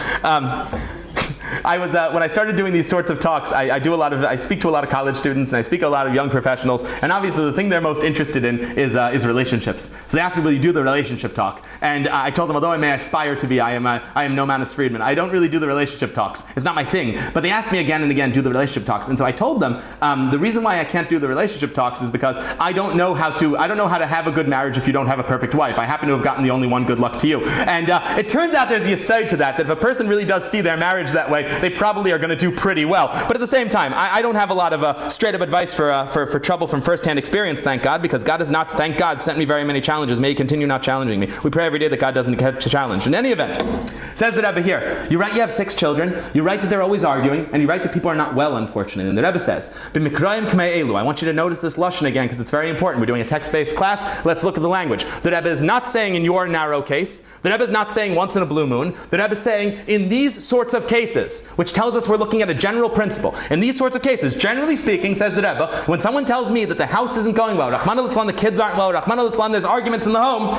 I was when I started doing these sorts of talks, I speak to a lot of college students and I speak to a lot of young professionals, and obviously the thing they're most interested in is relationships. So they asked me, will you do the relationship talk? And I told them, although I may aspire to be, I am no Manus Friedman. I don't really do the relationship talks. It's not my thing. But they asked me again and again, do the relationship talks. And so I told them, the reason why I can't do the relationship talks is because I don't know how to have a good marriage if you don't have a perfect wife. I happen to have gotten the only one. Good luck to you. And it turns out there's the aside to that if a person really does see their marriage that way, they probably are going to do pretty well. But at the same time, I don't have a lot of straight-up advice for trouble from first-hand experience, thank God, because God has not, thank God, sent me very many challenges. May He continue not challenging me. We pray every day that God doesn't get challenged. In any event, says the Rebbe here, you write you have 6 children, you write that they're always arguing, and you write that people are not well, unfortunately. And the Rebbe says, I want you to notice this lashon again, because it's very important. We're doing a text-based class. Let's look at the language. The Rebbe is not saying in your narrow case. The Rebbe is not saying once in a blue moon. The Rebbe is saying in these sorts of cases, which tells us we're looking at a general principle. In these sorts of cases, generally speaking, says the Rebbe, when someone tells me that the house isn't going well, Rahman al-Islam, the kids aren't well, Rahman al-Islam, there's arguments in the home,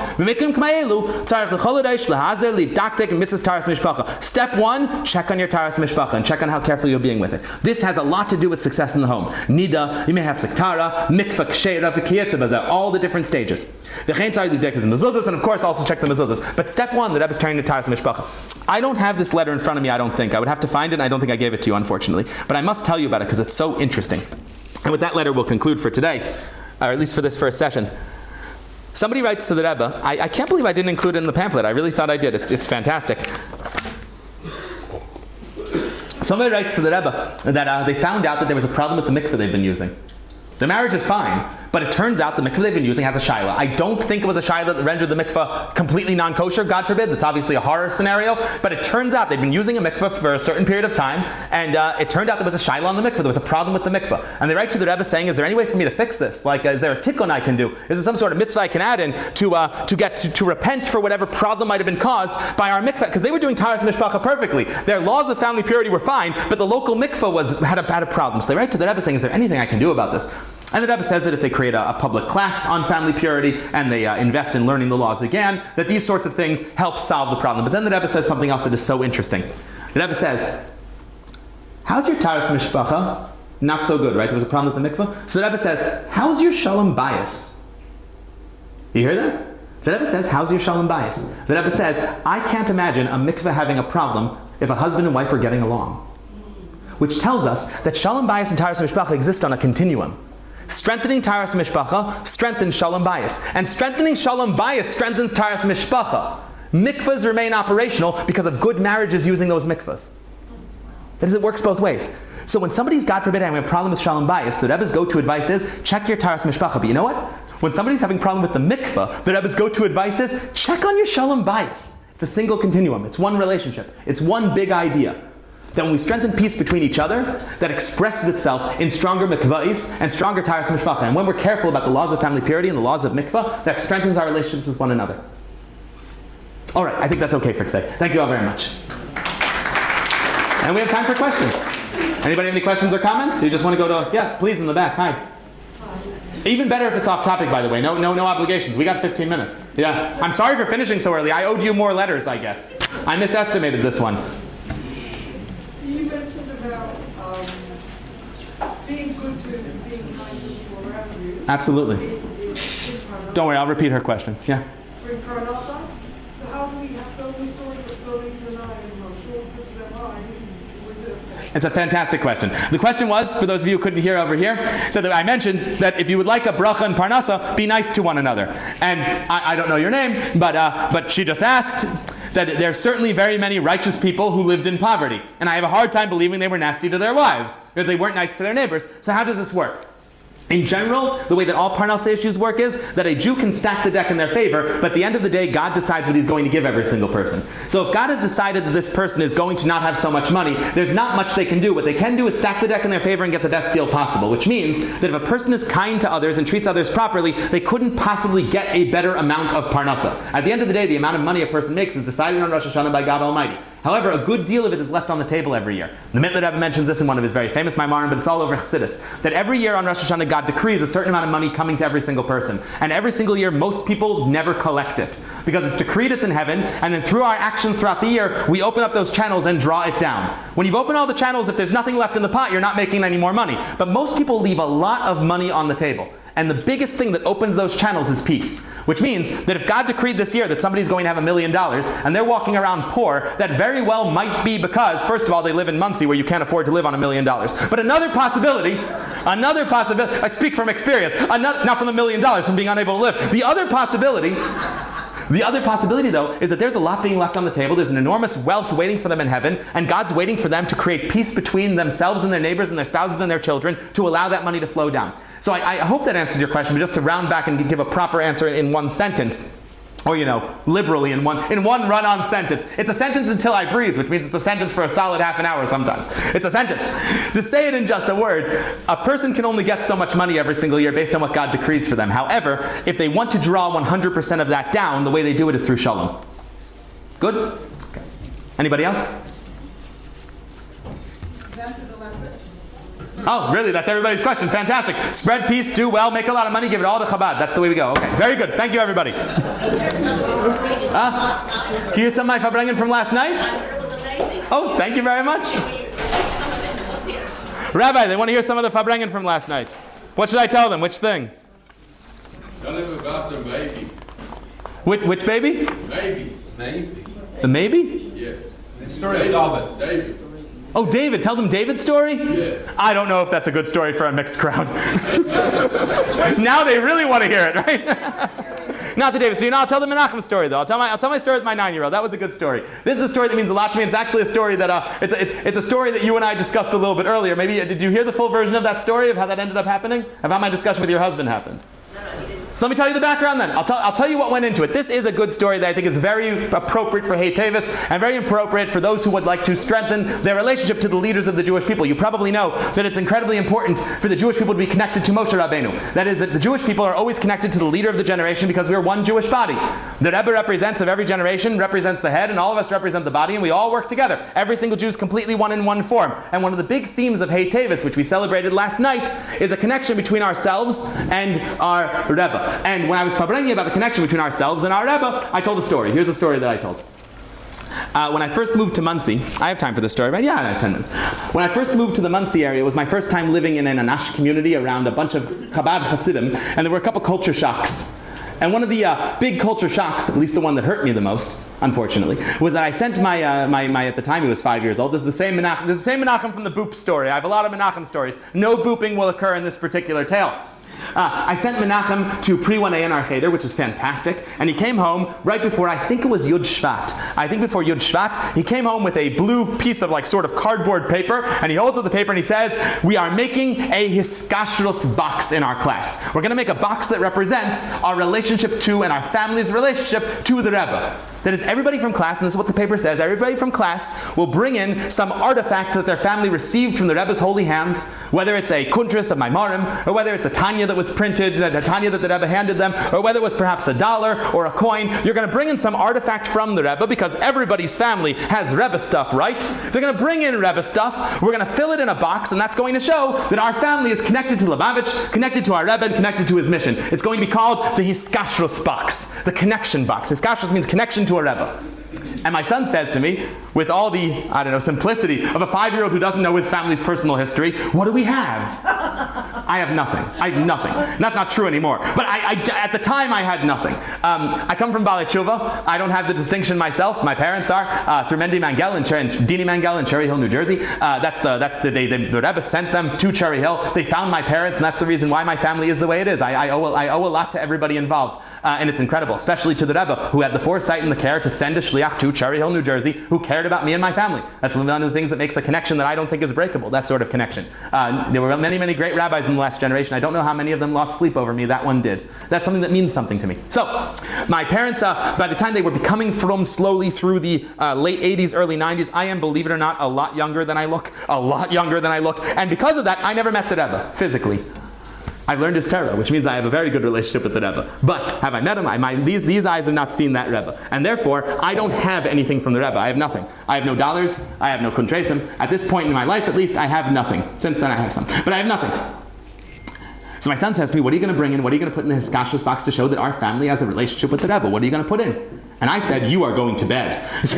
step 1, check on your taras mishpacha and check on how careful you're being with it. This has a lot to do with success in the home. Nida, you may have sektara, mikvah, ksheira, v'kiyetzabaza, all the different stages. The mezuzahs, and of course also check the mezuzahs. But step 1, the Rebbe is turning to taras mishpacha. I don't have this letter in front of me, I don't think. I would have to find it, and I don't think I gave it to you, unfortunately. But I must tell you about it because it's so interesting. And with that letter, we'll conclude for today, or at least for this first session. Somebody writes to the Rebbe, I can't believe I didn't include it in the pamphlet. I really thought I did. It's fantastic. Somebody writes to the Rebbe that they found out that there was a problem with the mikveh they've been using. The marriage is fine, But it turns out the mikveh they've been using has a shaila. I don't think it was a shaila that rendered the mikveh completely non-kosher, God forbid. That's obviously a horror scenario. But it turns out they've been using a mikveh for a certain period of time, and it turned out there was a shaila on the mikveh. There was a problem with the mikveh. And they write to the Rebbe saying, is there any way for me to fix this? Like, is there a tikkun I can do? Is there some sort of mitzvah I can add in to repent for whatever problem might have been caused by our mikveh? Because they were doing taras mishpacha perfectly. Their laws of family purity were fine, but the local mikveh had a problem. So they write to the Rebbe saying, is there anything I can do about this? And the Rebbe says that if they create a public class on family purity and they invest in learning the laws again, that these sorts of things help solve the problem. But then the Rebbe says something else that is so interesting. The Rebbe says, how's your taras mishpacha? Not so good, right? There was a problem with the mikveh. So the Rebbe says, how's your shalom bayis? You hear that? The Rebbe says, how's your shalom bayis? The Rebbe says, I can't imagine a mikveh having a problem if a husband and wife are getting along. Which tells us that shalom bayis and taras mishpacha exist on a continuum. Strengthening taras mishpacha strengthens shalom bayis. And strengthening shalom bayis strengthens taras mishpacha. Mikvahs remain operational because of good marriages using those mikvahs. That is, it works both ways. So when somebody's, God forbid, having a problem with shalom bayis, the Rebbe's go-to advice is, check your taras mishpacha. But you know what? When somebody's having a problem with the mikvah, the Rebbe's go-to advice is, check on your shalom bayis. It's a single continuum. It's one relationship. It's one big idea. That when we strengthen peace between each other, that expresses itself in stronger mikvahs and stronger taras mishpacha. And when we're careful about the laws of family purity and the laws of mikvah, that strengthens our relationships with one another. All right, I think that's okay for today. Thank you all very much. And we have time for questions. Anybody have any questions or comments? You just want to go to, yeah, please, in the back. Hi. Even better if it's off topic, by the way. No obligations. We got 15 minutes. Yeah. I'm sorry for finishing so early. I owed you more letters, I guess. I misestimated this one. You mentioned about being good to and being kind to people around you. Absolutely. Don't worry, I'll repeat her question. Yeah. Bring parnasa. So how do we have so many stories of sowing tonight? And I'm sure we'll put to their mind. It's a fantastic question. The question was, for those of you who couldn't hear over here, so that I mentioned that if you would like a bracha and parnasa, be nice to one another. And I don't know your name, but she just asked, said there are certainly very many righteous people who lived in poverty. And I have a hard time believing they were nasty to their wives, or they weren't nice to their neighbors. So how does this work? In general, the way that all parnasa issues work is that a Jew can stack the deck in their favor, but at the end of the day, God decides what he's going to give every single person. So if God has decided that this person is going to not have so much money, there's not much they can do. What they can do is stack the deck in their favor and get the best deal possible, which means that if a person is kind to others and treats others properly, they couldn't possibly get a better amount of parnasa. At the end of the day, the amount of money a person makes is decided on Rosh Hashanah by God Almighty. However, a good deal of it is left on the table every year. The Multimedia Rebbe mentions this in one of his very famous Maimarim, but it's all over Chassidus, that every year on Rosh Hashanah, God decrees a certain amount of money coming to every single person. And every single year, most people never collect it. Because it's decreed, it's in heaven, and then through our actions throughout the year, we open up those channels and draw it down. When you've opened all the channels, if there's nothing left in the pot, you're not making any more money. But most people leave a lot of money on the table. And the biggest thing that opens those channels is peace. Which means that if God decreed this year that somebody's going to have $1 million and they're walking around poor, that very well might be because, first of all, they live in Muncie where you can't afford to live on $1 million. But another possibility, I speak from experience, not from the $1 million, from being unable to live. The other possibility, though, is that there's a lot being left on the table. There's an enormous wealth waiting for them in heaven, and God's waiting for them to create peace between themselves and their neighbors and their spouses and their children to allow that money to flow down. So I hope that answers your question, but just to round back and give a proper answer in one sentence, or liberally in one run-on sentence. It's a sentence until I breathe, which means it's a sentence for a solid half an hour sometimes. It's a sentence. To say it in just a word, a person can only get so much money every single year based on what God decrees for them. However, if they want to draw 100% of that down, the way they do it is through shalom. Good? Okay. Anybody else? Oh, really? That's everybody's question. Fantastic. Spread peace, do well, make a lot of money, give it all to Chabad. That's the way we go. Okay, very good. Thank you, everybody. Can you hear some of my Fabrengen from last night? It was amazing. Oh, thank you very much. Rabbi, they want to hear some of the Fabrengen from last night. What should I tell them? Which thing? Tell them about the baby. Which baby? Maybe. The maybe? Yeah. The story of David. Oh, David. Tell them David's story? Yeah. I don't know if that's a good story for a mixed crowd. Now they really want to hear it, right? Not the David. So I'll tell the Menachem story though. I'll tell my story with my 9-year-old. That was a good story. This is a story that means a lot to me. It's actually a story that it's a story that you and I discussed a little bit earlier. Maybe did you hear the full version of that story of how that ended up happening? Of how my discussion with your husband happened? So let me tell you the background then. I'll tell you what went into it. This is a good story that I think is very appropriate for Hey Tevis and very appropriate for those who would like to strengthen their relationship to the leaders of the Jewish people. You probably know that it's incredibly important for the Jewish people to be connected to Moshe Rabbeinu. That is, that the Jewish people are always connected to the leader of the generation because we are one Jewish body. The Rebbe represents of every generation, represents the head, and all of us represent the body, and we all work together. Every single Jew is completely one in one form. And one of the big themes of Hey Tevis, which we celebrated last night, is a connection between ourselves and our Rebbe. And when I was bringing about the connection between ourselves and our Rebbe, I told a story. Here's the story that I told. When I first moved to Muncie, I have time for this story, right? Yeah, I have 10 minutes. When I first moved to the Muncie area, it was my first time living in an Anash community around a bunch of Chabad Hasidim, and there were a couple culture shocks. And one of the big culture shocks, at least the one that hurt me the most, unfortunately, was that I sent my at the time he was 5 years old. This is the same Menachem from the boop story. I have a lot of Menachem stories. No booping will occur in this particular tale. I sent Menachem to pre-1A in our cheder, which is fantastic, and he came home right before, I think it was Yud Shvat. I think before Yud Shvat, he came home with a blue piece of sort of cardboard paper, and he holds up the paper and he says, we are making a hiskashrus box in our class. We're going to make a box that represents our relationship to and our family's relationship to the Rebbe. That is, everybody from class, and this is what the paper says, everybody from class will bring in some artifact that their family received from the Rebbe's holy hands, whether it's a kuntris of Maimarim, or whether it's a Tanya that was printed, a Tanya that the Rebbe handed them, or whether it was perhaps $1 or a coin. You're going to bring in some artifact from the Rebbe, because everybody's family has Rebbe stuff, right? So you're going to bring in Rebbe stuff, we're going to fill it in a box, and that's going to show that our family is connected to Lubavitch, connected to our Rebbe, and connected to his mission. It's going to be called the hiskashrus box, the connection box. Hiskashrus means connection to a Rebbe. And my son says to me, with all the, simplicity of a 5-year-old who doesn't know his family's personal history, what do we have? I have nothing. I have nothing. That's not true anymore. But at the time, I had nothing. I come from Baalei Tshuva. I don't have the distinction myself. My parents are through Mendy Mangel and Dini Mangel in Cherry Hill, New Jersey. The Rebbe sent them to Cherry Hill. They found my parents, and that's the reason why my family is the way it is. I owe a lot to everybody involved, and it's incredible, especially to the Rebbe, who had the foresight and the care to send a shliach to Cherry Hill, New Jersey, who cared about me and my family. That's one of the things that makes a connection that I don't think is breakable, that sort of connection. There were many, many great rabbis in the last generation. I don't know how many of them lost sleep over me. That one did. That's something that means something to me. So, my parents, by the time they were becoming from slowly through the late 80s, early 90s, I am, believe it or not, a lot younger than I look. And because of that, I never met the Rebbe, physically. I've learned his Torah, which means I have a very good relationship with the Rebbe. But have I met him? These eyes have not seen that Rebbe. And therefore, I don't have anything from the Rebbe. I have nothing. I have no dollars. I have no kuntresim. At this point in my life, at least, I have nothing. Since then, I have some. But I have nothing. So my son says to me, what are you going to bring in? What are you going to put in the hiskashrus box to show that our family has a relationship with the Rebbe? What are you going to put in? And I said, you are going to bed. So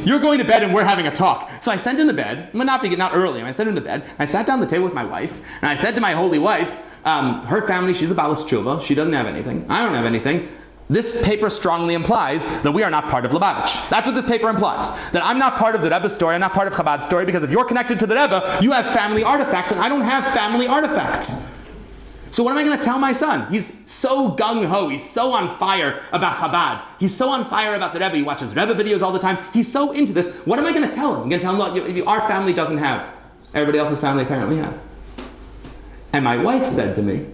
you're going to bed and we're having a talk. So I sent him to bed. Not early. I sent him to bed. I sat down at the table with my wife, and I said to my holy wife, her family, she's a Balas Tshuva. She doesn't have anything. I don't have anything. This paper strongly implies that we are not part of Lubavitch. That's what this paper implies. That I'm not part of the Rebbe's story, I'm not part of Chabad's story, because if you're connected to the Rebbe, you have family artifacts, and I don't have family artifacts. So what am I going to tell my son? He's so gung-ho, he's so on fire about Chabad. He's so on fire about the Rebbe, he watches Rebbe videos all the time. He's so into this. What am I going to tell him? I'm going to tell him, look, our family doesn't have. Everybody else's family apparently has. And my wife said to me,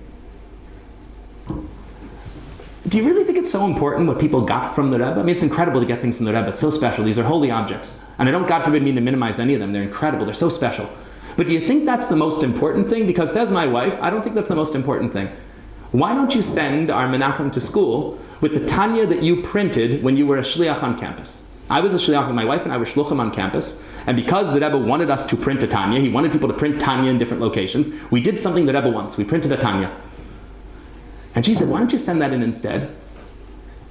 do you really think it's so important what people got from the Rebbe? I mean, it's incredible to get things from the Rebbe. It's so special. These are holy objects. And I don't, God forbid, mean to minimize any of them. They're incredible. They're so special. But do you think that's the most important thing? Because says my wife, I don't think that's the most important thing. Why don't you send our Menachem to school with the Tanya that you printed when you were a shliach on campus? I was a shliach, my wife and I were shluchim on campus, and because the Rebbe wanted us to print a Tanya, he wanted people to print Tanya in different locations, we did something the Rebbe wants. We printed a Tanya. And she said, why don't you send that in instead?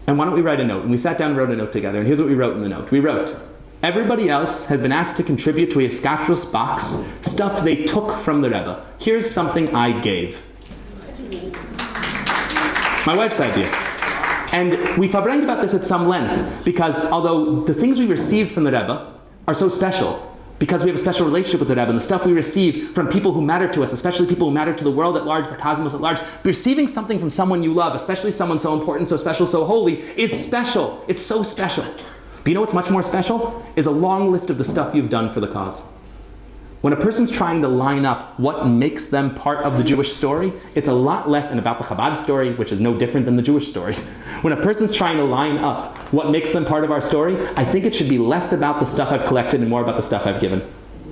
And why don't we write a note? And we sat down and wrote a note together, and here's what we wrote in the note. We wrote, everybody else has been asked to contribute to a hiskashrus box, stuff they took from the Rebbe. Here's something I gave. My wife's idea. And we fabranged about this at some length, because although the things we received from the Rebbe are so special, because we have a special relationship with the Rebbe, and the stuff we receive from people who matter to us, especially people who matter to the world at large, the cosmos at large, receiving something from someone you love, especially someone so important, so special, so holy, is special. It's so special. But you know what's much more special? Is a long list of the stuff you've done for the cause. When a person's trying to line up what makes them part of the Jewish story, it's a lot less than about the Chabad story, which is no different than the Jewish story. When a person's trying to line up what makes them part of our story, I think it should be less about the stuff I've collected and more about the stuff I've given.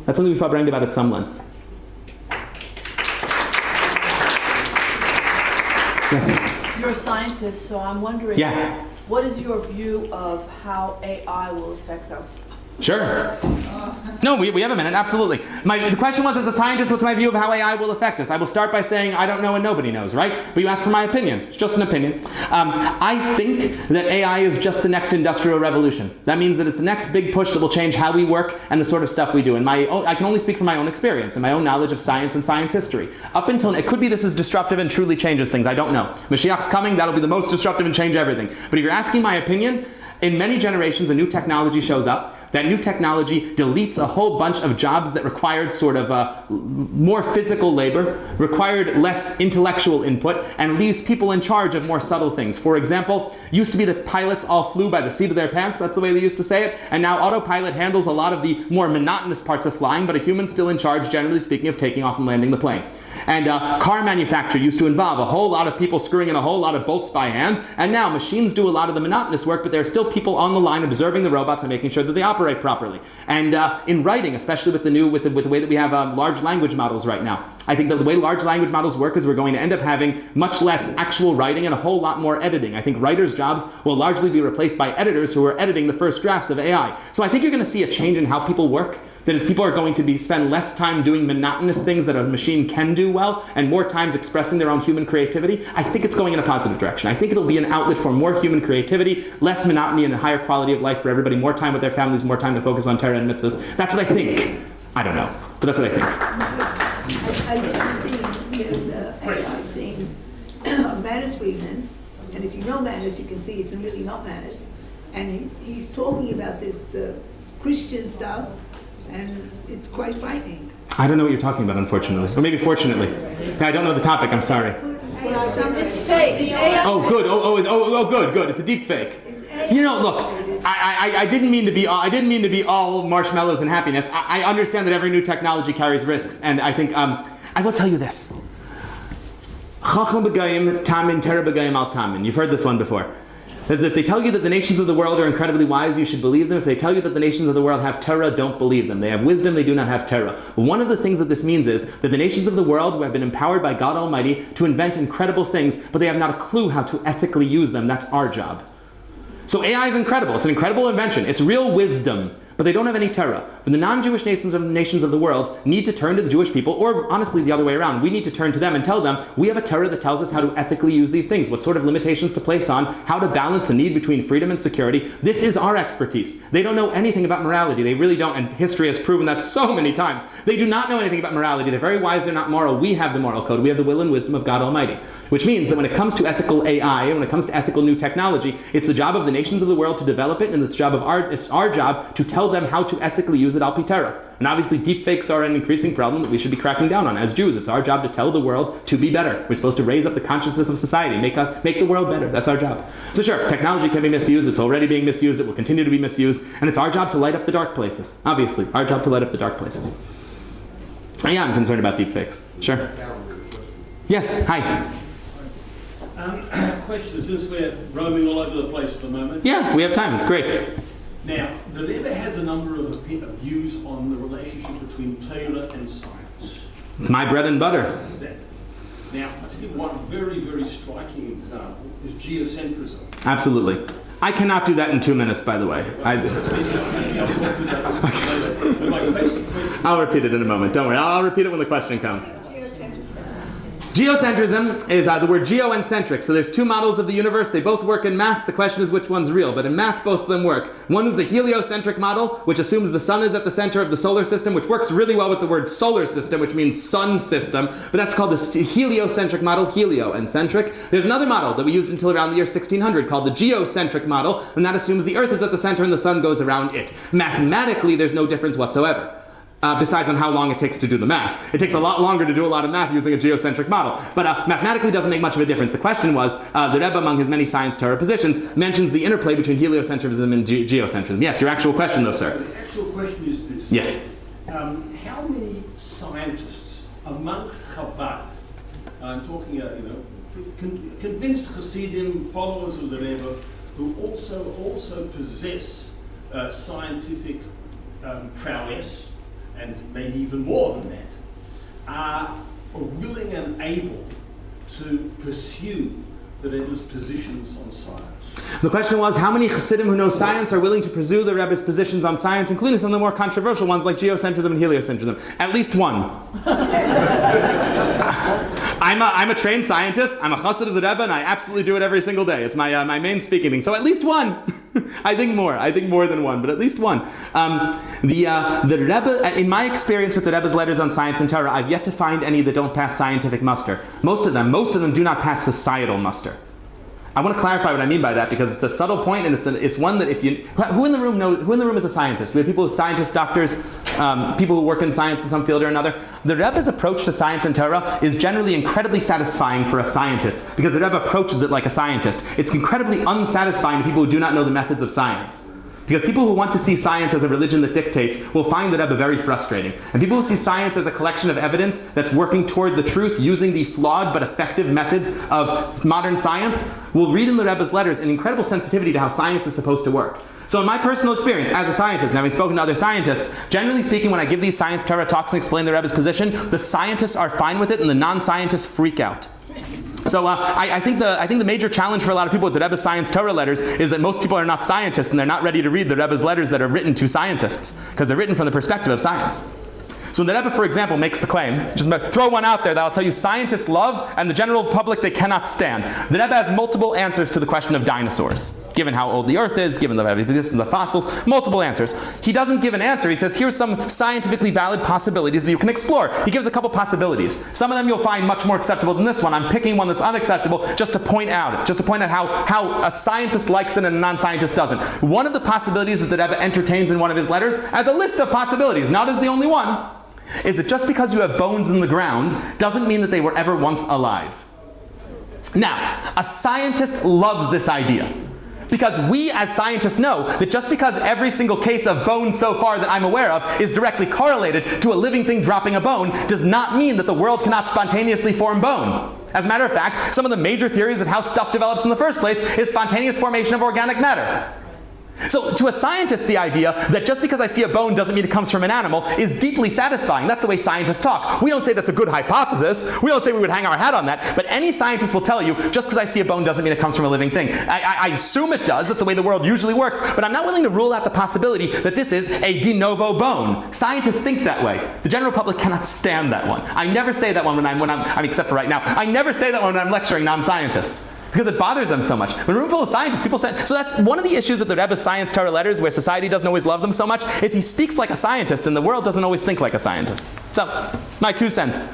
That's something we've bragged about at some length. Yes? You're a scientist, so I'm wondering, what is your view of how AI will affect us? Sure. No, we have a minute, absolutely. The question was, as a scientist, what's my view of how AI will affect us? I will start by saying I don't know and nobody knows, right? But you asked for my opinion. It's just an opinion. I think that AI is just the next industrial revolution. That means that it's the next big push that will change how we work and the sort of stuff we do. And I can only speak from my own experience and my own knowledge of science and science history. Up until, it could be this is disruptive and truly changes things. I don't know. Mashiach's coming, that'll be the most disruptive and change everything. But if you're asking my opinion, in many generations, a new technology shows up. That new technology deletes a whole bunch of jobs that required sort of more physical labor, required less intellectual input, and leaves people in charge of more subtle things. For example, used to be that pilots all flew by the seat of their pants, that's the way they used to say it, and now autopilot handles a lot of the more monotonous parts of flying, but a human's still in charge, generally speaking, of taking off and landing the plane. And car manufacture used to involve a whole lot of people screwing in a whole lot of bolts by hand, and now machines do a lot of the monotonous work, but there are still people on the line observing the robots and making sure that they operate properly. And in writing, especially with the way that we have large language models right now, I think that the way large language models work is we're going to end up having much less actual writing and a whole lot more editing. I think writers' jobs will largely be replaced by editors who are editing the first drafts of AI. So I think you're going to see a change in how people work. That is, people are going to spend less time doing monotonous things that a machine can do well and more times expressing their own human creativity. I think it's going in a positive direction. I think it'll be an outlet for more human creativity, less monotony and a higher quality of life for everybody, more time with their families, more time to focus on Torah and mitzvahs. That's what I think. I don't know, but that's what I think. I just see there's a AI thing, Manus Friedman, and if you know Manus, you can see it's really not Manus. And he's talking about this Christian stuff, and it's quite frightening. I don't know what you're talking about, unfortunately. Or maybe fortunately. I don't know the topic, I'm sorry. It's fake. Oh, good. Oh, good. It's a deep fake. You know, look, I didn't mean to be all marshmallows and happiness. I understand that every new technology carries risks, and I think I will tell you this. Chachma b'gayim, tamin, tera b'gayim al tamin. You've heard this one before. As if they tell you that the nations of the world are incredibly wise, you should believe them. If they tell you that the nations of the world have Torah, don't believe them. They have wisdom, they do not have Torah. One of the things that this means is that the nations of the world have been empowered by God Almighty to invent incredible things, but they have not a clue how to ethically use them. That's our job. So AI is incredible. It's an incredible invention. It's real wisdom. But they don't have any Torah. But the non-Jewish nations of the world need to turn to the Jewish people, or honestly the other way around. We need to turn to them and tell them, we have a Torah that tells us how to ethically use these things, what sort of limitations to place on, how to balance the need between freedom and security. This is our expertise. They don't know anything about morality. They really don't, and history has proven that so many times. They do not know anything about morality. They're very wise, they're not moral. We have the moral code. We have the will and wisdom of God Almighty. Which means that when it comes to ethical AI, when it comes to ethical new technology, it's the job of the nations of the world to develop it, and it's our job to tell them how to ethically use it al pi Torah. And obviously deepfakes are an increasing problem that we should be cracking down on. As Jews, it's our job to tell the world to be better. We're supposed to raise up the consciousness of society, make the world better. That's our job. So sure, technology can be misused. It's already being misused. It will continue to be misused. And it's our job to light up the dark places. Obviously, our job to light up the dark places. Yeah, I'm concerned about deepfakes. Sure. Yes, hi. Question, since we're roaming all over the place at the moment. Yeah, we have time. It's great. Now, the Rebbe has a number of views on the relationship between Torah and science. My bread and butter. Now, to give one very, very striking example is geocentrism. Absolutely. I cannot do that in 2 minutes, by the way. I'll repeat it in a moment. Don't worry. I'll repeat it when the question comes. Geocentrism is the word geo and centric. So there's two models of the universe. They both work in math. The question is which one's real. But in math, both of them work. One is the heliocentric model, which assumes the sun is at the center of the solar system, which works really well with the word solar system, which means sun system. But that's called the heliocentric model, helio and centric. There's another model that we used until around the year 1600 called the geocentric model, and that assumes the earth is at the center and the sun goes around it. Mathematically, there's no difference whatsoever. besides on how long it takes to do the math. It takes a lot longer to do a lot of math using a geocentric model. But mathematically doesn't make much of a difference. The question was, the Rebbe, among his many science Torah positions, mentions the interplay between heliocentrism and geocentrism. Yes, your actual question though, sir. The actual question is this. Yes. How many scientists amongst Chabad, I'm talking, convinced Hasidim, followers of the Rebbe, who also possess scientific prowess, and maybe even more than that, are willing and able to pursue the Rebbe's positions on science? The question was, how many Hasidim who know science are willing to pursue the Rebbe's positions on science, including some of the more controversial ones like geocentrism and heliocentrism? At least one. I'm a trained scientist, I'm a Chassid of the Rebbe, and I absolutely do it every single day. It's my main speaking thing. So at least one. I think more than one, but at least one. The Rebbe, in my experience with the Rebbe's letters on science and Torah, I've yet to find any that don't pass scientific muster. Most of them do not pass societal muster. I want to clarify what I mean by that because it's a subtle point, and it's one that if you who in the room is a scientist? We have people who are scientists, doctors, people who work in science in some field or another. The Rebbe's approach to science and Torah is generally incredibly satisfying for a scientist because the Rebbe approaches it like a scientist. It's incredibly unsatisfying to people who do not know the methods of science. Because people who want to see science as a religion that dictates will find the Rebbe very frustrating. And people who see science as a collection of evidence that's working toward the truth using the flawed but effective methods of modern science will read in the Rebbe's letters an incredible sensitivity to how science is supposed to work. So in my personal experience as a scientist, and having spoken to other scientists, generally speaking, when I give these science Torah talks and explain the Rebbe's position, the scientists are fine with it and the non-scientists freak out. So I think the major challenge for a lot of people with the Rebbe's science Torah letters is that most people are not scientists and they're not ready to read the Rebbe's letters that are written to scientists because they're written from the perspective of science. So when the Rebbe, for example, makes the claim, just throw one out there that I'll tell you scientists love and the general public they cannot stand. The Rebbe has multiple answers to the question of dinosaurs, given how old the Earth is, given the existence of the fossils, multiple answers. He doesn't give an answer. He says, here's some scientifically valid possibilities that you can explore. He gives a couple possibilities. Some of them you'll find much more acceptable than this one. I'm picking one that's unacceptable just to point out how a scientist likes it and a non-scientist doesn't. One of the possibilities that the Rebbe entertains in one of his letters, as a list of possibilities, not as the only one, is that just because you have bones in the ground doesn't mean that they were ever once alive. Now, a scientist loves this idea. Because we as scientists know that just because every single case of bone so far that I'm aware of is directly correlated to a living thing dropping a bone does not mean that the world cannot spontaneously form bone. As a matter of fact, some of the major theories of how stuff develops in the first place is spontaneous formation of organic matter. So to a scientist, the idea that just because I see a bone doesn't mean it comes from an animal is deeply satisfying. That's the way scientists talk. We don't say that's a good hypothesis. We don't say we would hang our hat on that. But any scientist will tell you, just because I see a bone doesn't mean it comes from a living thing. I assume it does. That's the way the world usually works. But I'm not willing to rule out the possibility that this is a de novo bone. Scientists think that way. The general public cannot stand that one. I never say that one when I'm except for right now. I never say that one when I'm lecturing non-scientists. Because it bothers them so much. When a room full of scientists, people say, so that's one of the issues with the Rebbe's science Torah letters where society doesn't always love them so much, is he speaks like a scientist and the world doesn't always think like a scientist. So, my 2 cents.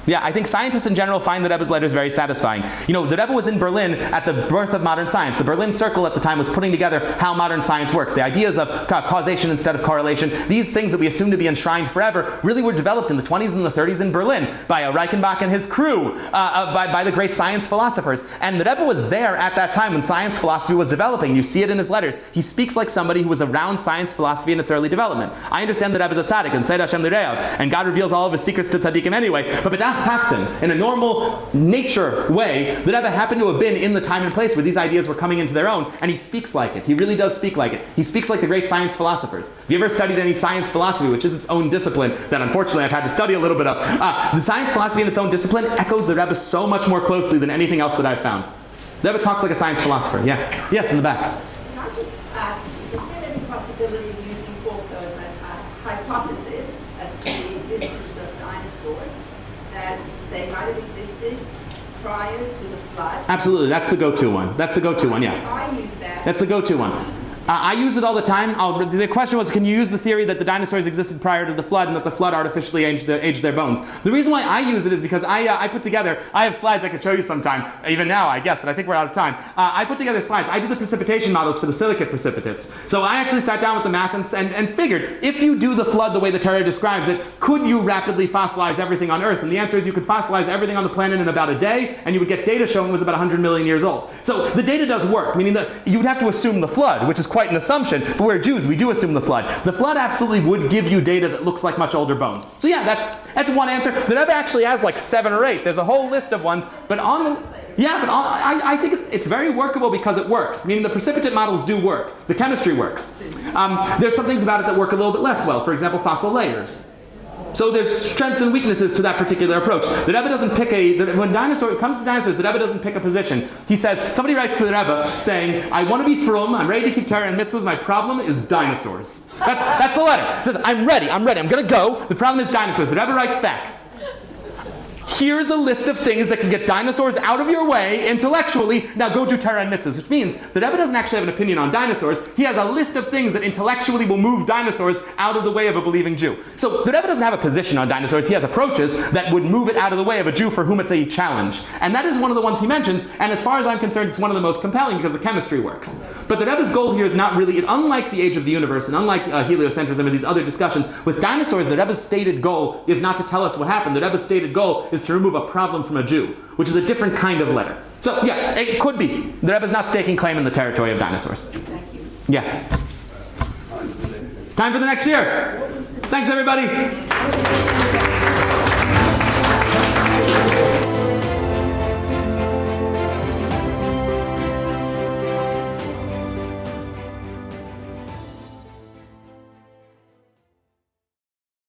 Yeah, I think scientists in general find the Rebbe's letters very satisfying. You know, the Rebbe was in Berlin at the birth of modern science. The Berlin Circle at the time was putting together how modern science works. The ideas of causation instead of correlation, these things that we assume to be enshrined forever, really were developed in the 20s and the 30s in Berlin by Reichenbach and his crew, by the great science philosophers. And the Rebbe was there at that time when science philosophy was developing. You see it in his letters. He speaks like somebody who was around science philosophy in its early development. I understand that Rebbe is a tzaddik, and Seid Hashem L'Re'av, and God reveals all of his secrets to tzaddikim anyway, but B'das Tachton, in a normal nature way, the Rebbe happened to have been in the time and place where these ideas were coming into their own, and he speaks like it. He really does speak like it. He speaks like the great science philosophers. If you ever studied any science philosophy, which is its own discipline, that unfortunately I've had to study a little bit of, the science philosophy in its own discipline echoes the Rebbe so much more closely than anything else that I've found. The Rebbe talks like a science philosopher. Yeah. Yes, in the back. Can I just ask, is there any possibility of using also as a hypothesis as to the existence of dinosaurs, that they might have existed prior to the flood? Absolutely, that's the go-to one. That's the go-to one, yeah. I use that. That's the go-to one. I use it all the time. The question was, can you use the theory that the dinosaurs existed prior to the flood and that the flood artificially aged their bones? The reason why I use it is because I put together, I have slides I could show you sometime, even now I guess, but I think we're out of time. I put together slides. I did the precipitation models for the silicate precipitates. So I actually sat down with the math and figured, if you do the flood the way the Torah describes it, could you rapidly fossilize everything on Earth? And the answer is you could fossilize everything on the planet in about a day, and you would get data showing it was about 100 million years old. So the data does work, meaning that you would have to assume the flood, which is quite an assumption, but we're Jews, we do assume the flood. The flood absolutely would give you data that looks like much older bones. So yeah, that's one answer. The Rebbe actually has like 7 or 8. There's a whole list of ones, but I think it's very workable because it works, meaning the precipitate models do work. The chemistry works. There's some things about it that work a little bit less well. For example, fossil layers. So there's strengths and weaknesses to that particular approach. The Rebbe doesn't pick when it comes to dinosaurs, the Rebbe doesn't pick a position. He says, somebody writes to the Rebbe saying, I want to be frum, I'm ready to keep Torah and mitzvahs, my problem is dinosaurs. That's the letter. It says, I'm ready, I'm going to go, the problem is dinosaurs. The Rebbe writes back, here's a list of things that can get dinosaurs out of your way intellectually. Now go do Torah and mitzvahs, which means the Rebbe doesn't actually have an opinion on dinosaurs. He has a list of things that intellectually will move dinosaurs out of the way of a believing Jew. So the Rebbe doesn't have a position on dinosaurs. He has approaches that would move it out of the way of a Jew for whom it's a challenge. And that is one of the ones he mentions. And as far as I'm concerned, it's one of the most compelling because the chemistry works. But the Rebbe's goal here is not really, unlike the age of the universe and unlike heliocentrism and these other discussions, with dinosaurs, the Rebbe's stated goal is not to tell us what happened. The Rebbe's stated goal is to remove a problem from a Jew, which is a different kind of letter. So yeah, it could be. The Rebbe's not staking claim in the territory of dinosaurs. Thank you. Yeah. Time for the next year. Thanks, everybody.